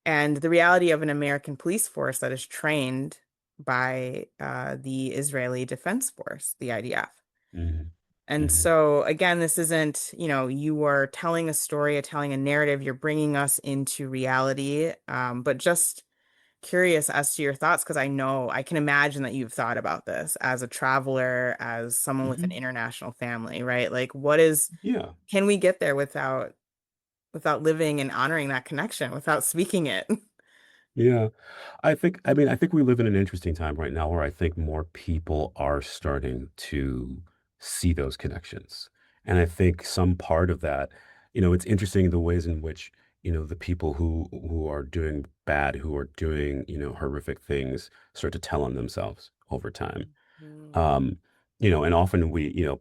and the reality of an American police force that is trained by the Israeli Defense Force, the IDF. Mm-hmm. And Mm-hmm. so, again, this isn't, you are telling a story, telling a narrative, you're bringing us into reality, but just curious as to your thoughts because I can imagine that you've thought about this as a traveler, as someone with an Mm-hmm. international family, right? Like, Yeah. can we get there without living and honoring that connection, without speaking it? Yeah. I think we live in an interesting time right now where I think more people are starting to see those connections. And I think some part of that, it's interesting the ways in which, the people who are doing bad, who are doing, horrific things start to tell on themselves over time. Mhm. Um, And often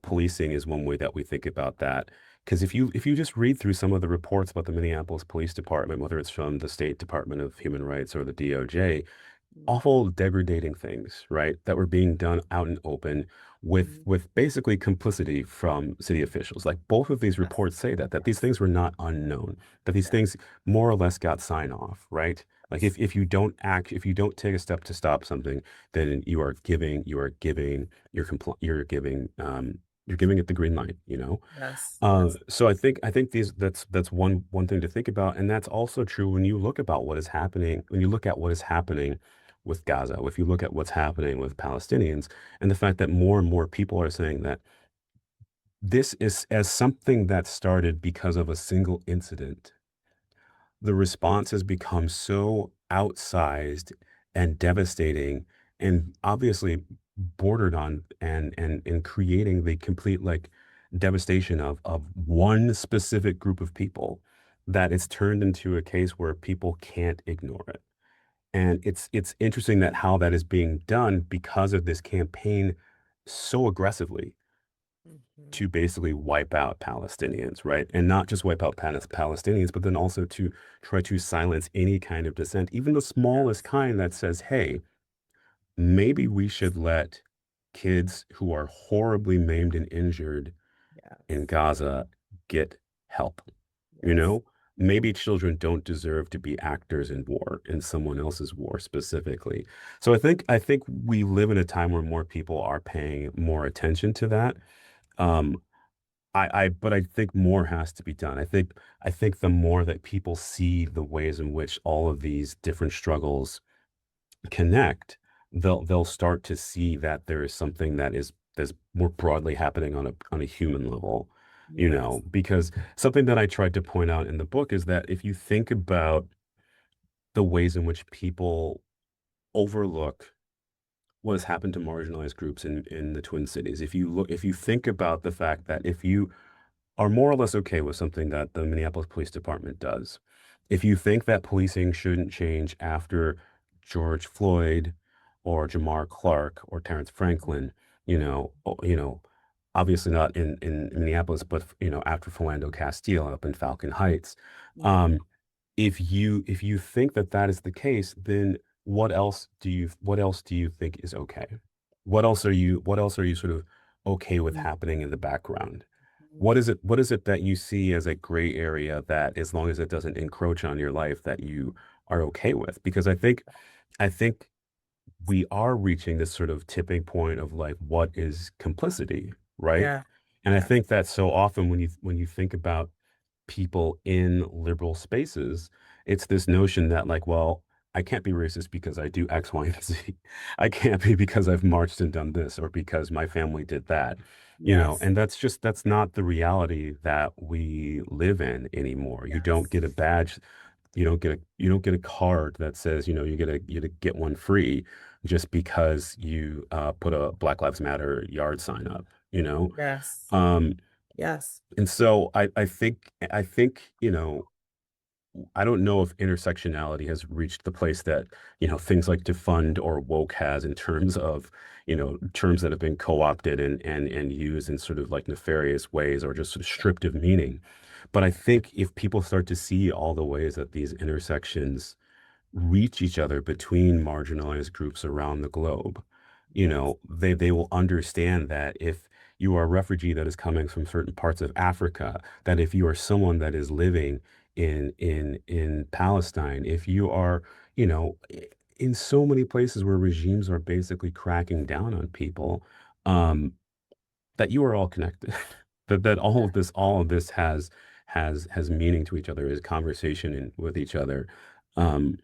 policing is one way that we think about that. Because if you just read through some of the reports about the Minneapolis Police Department, whether it's from the State Department of Human Rights or the DOJ, awful degrading things, right, that were being done out in open with Mhm. basically complicity from city officials. Like both of these Yes. reports say that these Yes. things were not unknown, that these Yeah. things more or less got sign off, right? Like Yes. if you don't take a step to stop something, then you're giving it the green light, you know? Yes. Yes. So I think that's one thing to think about, and that's also true when you look about what is happening, when you look at what is happening with Gaza, if you look at what's happening with Palestinians, and the fact that more and more people are saying that this is as something that started because of a single incident, the response has become so outsized and devastating and obviously bordered on and creating the complete like devastation of one specific group of people that it's turned into a case where people can't ignore it. And it's interesting that how that is being done because of this campaign so aggressively Mhm. to basically wipe out Palestinians, right? And not just wipe out Palestinians, but then also to try to silence any kind of dissent, even the smallest Yes. kind that says, hey, maybe we should let kids who are horribly maimed and injured in Yes. Gaza get help. You Yes. know, maybe children don't deserve to be actors in war, in someone else's war specifically. So I think we live in a time where more people are paying more attention to that. Um, but I think more has to be done. I think the more that people see the ways in which all of these different struggles connect, they'll start to see that there is something that's more broadly happening on a human level, Yes. because something that I tried to point out in the book is that if you think about the ways in which people overlook what has happened to marginalized groups in the Twin Cities, if you think about the fact that if you are more or less okay with something that the Minneapolis Police Department does. If you think that policing shouldn't change after George Floyd or Jamar Clark or Terrence Franklin, obviously not in Minneapolis, but after Philando Castile up in Falcon Heights, Mhm. um, if you think that that is the case, then what else do you think is okay? What else are you sort of okay with happening in the background? Mhm. What is it that you see as a gray area that as long as it doesn't encroach on your life that you are okay with? Because I think we are reaching this sort of tipping point of like what is complicity, right? Yeah. And I Yeah. think that so often when you think about people in liberal spaces, it's this notion that like, well, I can't be racist because I do X, Y, and Z. I can't be because I've marched and done this or because my family did that, Yes. and that's not the reality that we live in anymore. You don't Yes. get a badge, you don't get a card that says, you get one free just because you put a Black Lives Matter yard sign up, you know? Yes. Um, Yes. and so I think, I don't know if intersectionality has reached the place that, things like defund or woke has in terms of, terms that have been co-opted and used in sort of like nefarious ways or just sort of stripped of meaning. But I think if people start to see all the ways that these intersections reach each other between marginalized groups around the globe, Yes. they will understand that if you are a refugee that is coming from certain parts of Africa, that if you are someone that is living in Palestine, if you are, in so many places where regimes are basically cracking down on people, um, that you are all connected. That all of this has meaning to each other, is conversation with each other. Um,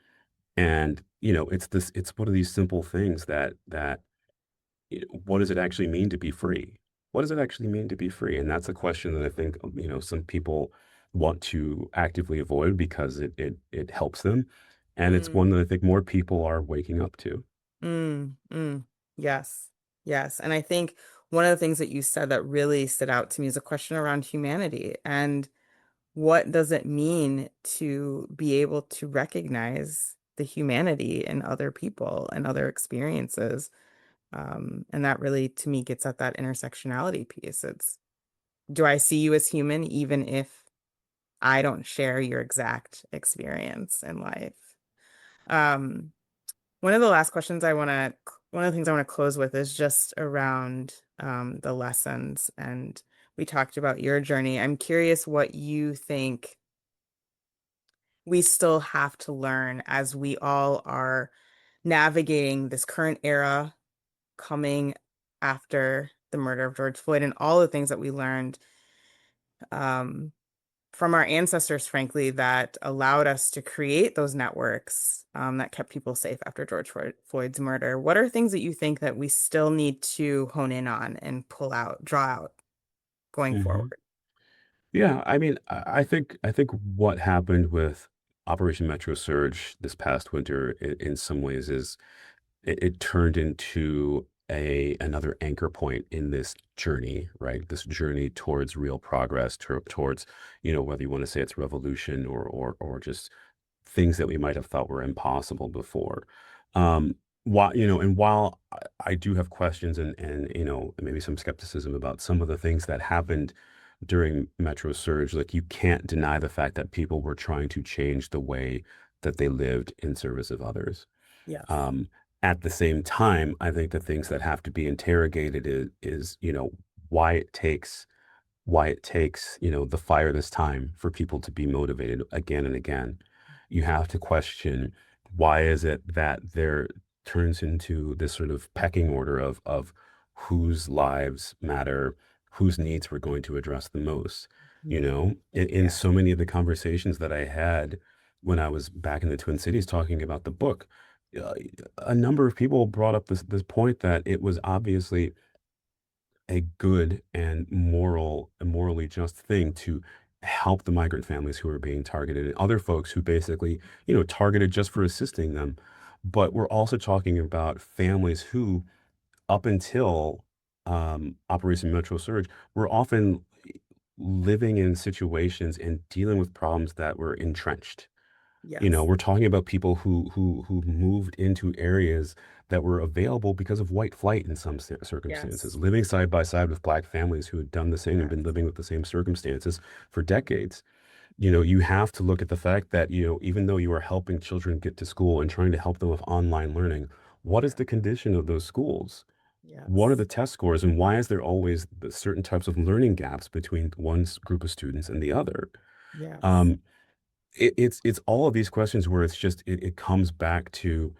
and it's one of these simple things that what does it actually mean to be free? What does it actually mean to be free? And that's a question that I think, some people want to actively avoid because it helps them. And it's Mm, one that I think more people are waking up to. mm. Yes. Yes. And I think one of the things that you said that really stood out to me is a question around humanity and what does it mean to be able to recognize the humanity in other people and other experiences? And that really, to me, gets at that intersectionality piece. It's, do I see you as human, even if I don't share your exact experience in life? Um, one of the last questions I want to, one of the things I want to close with is just around the lessons. And we talked about your journey. I'm curious what you think we still have to learn as we all are navigating this current era coming after the murder of George Floyd and all the things that we learned um, from our ancestors, frankly, that allowed us to create those networks that kept people safe after Floyd's murder. What are things that you think that we still need to hone in on and pull out, draw out going Hmm. forward? Yeah, I mean, I think what happened with Operation Metro Surge this past winter, in some ways, is it turned into a another anchor point in this journey, right? This journey towards real progress, towards, whether you want to say it's revolution or just things that we might have thought were impossible before. While I do have questions and maybe some skepticism about some of the things that happened during Metro Surge, like you can't deny the fact that people were trying to change the way that they lived in service of others. Yes. Um, at the same time, I think the things that have to be interrogated is why it takes the fire this time for people to be motivated again and again. You have to question, why is it that there turns into this sort of pecking order of whose lives matter, whose needs we're going to address the most. Mhm. In Yeah. so many of the conversations that I had when I was back in the Twin Cities talking about the book, uh, a number of people brought up this point that it was obviously a good and morally just thing to help the migrant families who are being targeted and other folks who basically, targeted just for assisting them. But we're also talking about families who, up until Operation Metro Surge, were often living in situations and dealing with problems that were entrenched. Yes. We're talking about people who moved into areas that were available because of white flight in some circumstances, Yes. living side by side with black families who had done the same and been Yes. living with the same circumstances for decades. You have to look at the fact that, even though you are helping children get to school and trying to help them with online learning, what is Yeah. the condition of those schools? What are Yes. the test scores, and why is there always certain types of learning gaps between one group of students and the other? Yes. Um, it's all of these questions where it's just it comes back to,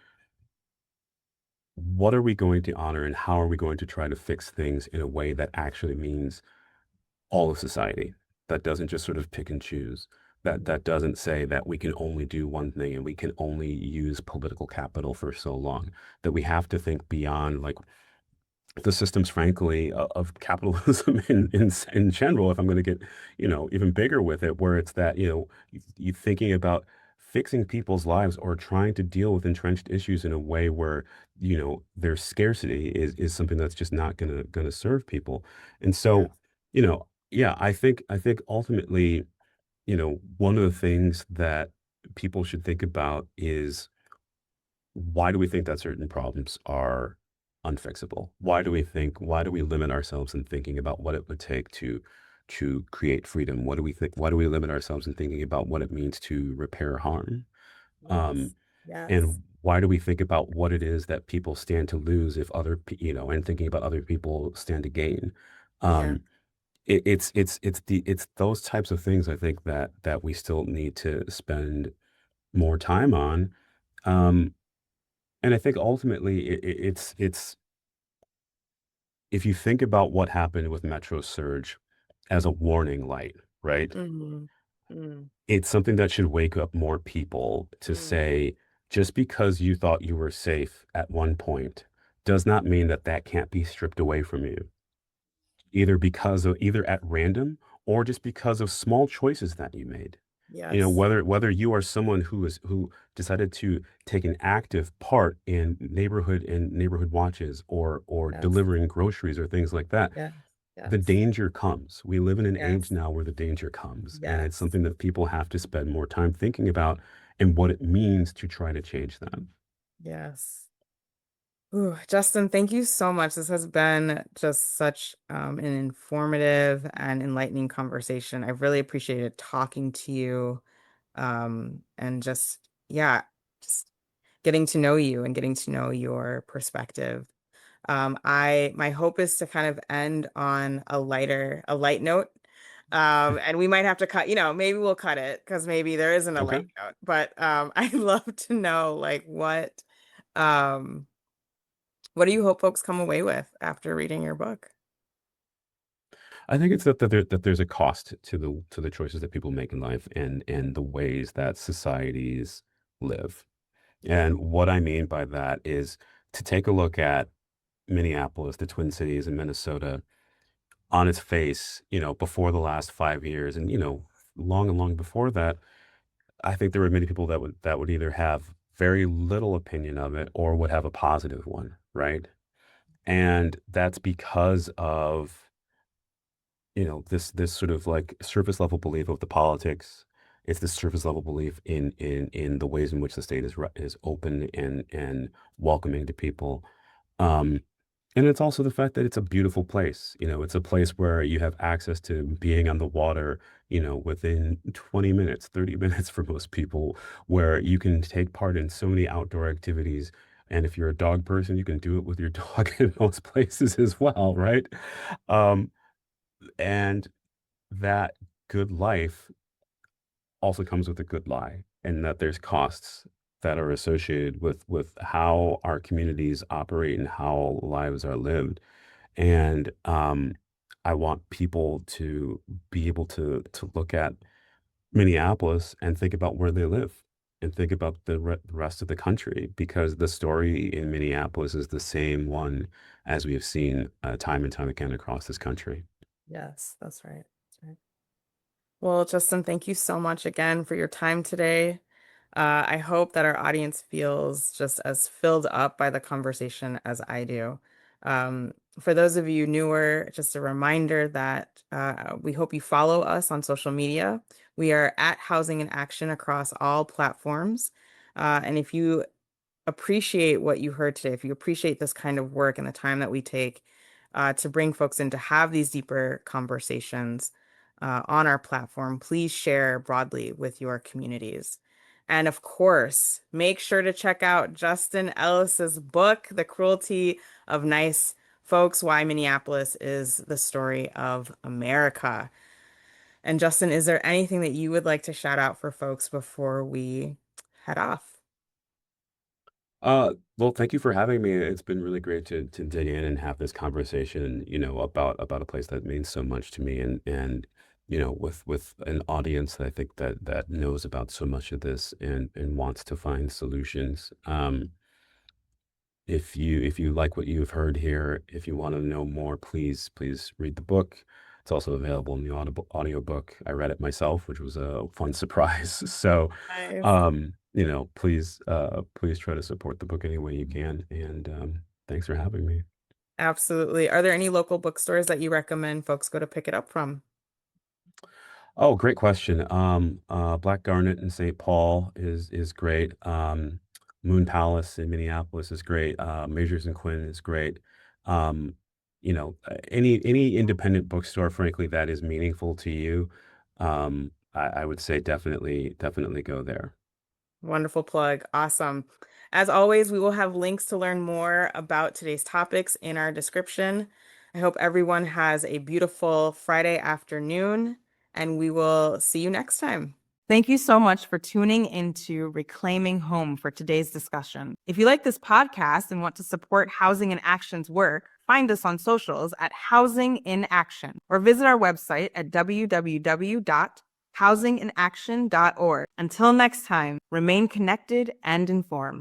what are we going to honor and how are we going to try to fix things in a way that actually means all of society, that doesn't just sort of pick and choose, that doesn't say that we can only do one thing and we can only use political capital for so long, that we have to think beyond, like, the systems, frankly, of capitalism in general, if I'm going to get, even bigger with it, where it's that, you thinking about fixing people's lives or trying to deal with entrenched issues in a way where, their scarcity is something that's just not gonna serve people. And Yeah. so, yeah, I think ultimately, one of the things that people should think about is, why do we think that certain problems are unfixable? Why do we limit ourselves in thinking about what it would take to create freedom? Why do we limit ourselves in thinking about what it means to repair harm? Yes. Um, Yes. and why do we think about what it is that people stand to lose if and thinking about other people stand to gain? Yeah. Um, it's those types of things, I think, that we still need to spend more time on. Um, and I think ultimately it's if you think about what happened with Metro Surge as a warning light, right? Mm-hmm. Mm, It's something that should wake up more people to mm. say, just because you thought you were safe at one point does not mean that that can't be stripped away from you, either at random or just because of small choices that you made. Yes. Whether you are someone who decided to take an active part in neighborhood watches or Yes. delivering groceries or things like that, Yes. the Yes. danger comes. We live in an age Yes. now where the danger comes, and it's Yes. something that people have to spend more time thinking about and what it means to try to change that. Yes. Ooh, Justin, thank you so much. This has been just such an informative and enlightening conversation. I've really appreciated talking to you, and yeah, just getting to know you and getting to know your perspective. My hope is to kind of end on a light note. And we might have to cut, maybe we'll cut it because maybe there isn't a light Okay. note. But I'd love to know, like, um, what do you hope folks come away with after reading your book? I think it's that there's a cost to the choices that people make in life and the ways that societies live. And what I mean by that is to take a look at Minneapolis, the Twin Cities in Minnesota, on its face, before the last 5 years, and long and long before that, I think there were many people that would either have very little opinion of it or would have a positive one, right? And that's because of this sort of like surface level belief of the politics. It's this surface level belief in the ways in which the state is open and welcoming to people. Um, and it's also the fact that it's a beautiful place. It's a place where you have access to being on the water, within 20 minutes, 30 minutes for most people, where you can take part in so many outdoor activities. And if you're a dog person, you can do it with your dog in most places as well, right? Um, and that good life also comes with a good lie, and that there's costs that are associated with how our communities operate and how lives are lived. And I want people to be able to look at Minneapolis and think about where they live and think about the rest of the country, because the story in Minneapolis is the same one as we have seen time and time again across this country. Yes, that's right. That's right. Well, Justin, thank you so much again for your time today. I hope that our audience feels just as filled up by the conversation as I do. For those of you newer, just a reminder that we hope you follow us on social media. We are at Housing in Action across all platforms. And if you appreciate what you heard today, if you appreciate this kind of work and the time that we take to bring folks in to have these deeper conversations on our platform, please share broadly with your communities. And of course, make sure to check out Justin Ellis's book, The Cruelty of Nice Folks, Why Minneapolis is the Story of America. And Justin, is there anything that you would like to shout out for folks before we head off? Well, thank you for having me. It's been really great to dig in and have this conversation, about a place that means so much to me, and with an audience that I think that knows about so much of this and wants to find solutions. If you like what you've heard here, if you want to know more, please read the book. It's also available in the audiobook. I read it myself, which was a fun surprise. So, Nice. please try to support the book any way you can. And thanks for having me. Absolutely. Are there any local bookstores that you recommend folks go to pick it up from? Oh, great question. Black Garnet in St. Paul is great. Moon Palace in Minneapolis is great. Majors and Quinn is great. Um, any independent bookstore, frankly, that is meaningful to you, I would say definitely go there. Wonderful plug. Awesome. As always, we will have links to learn more about today's topics in our description. I hope everyone has a beautiful Friday afternoon, and we will see you next time. Thank you so much for tuning into Reclaiming Home for today's discussion. If you like this podcast and want to support Housing in Action's work, find us on socials at Housing in Action or visit our website at www.housinginaction.org. Until next time, remain connected and informed.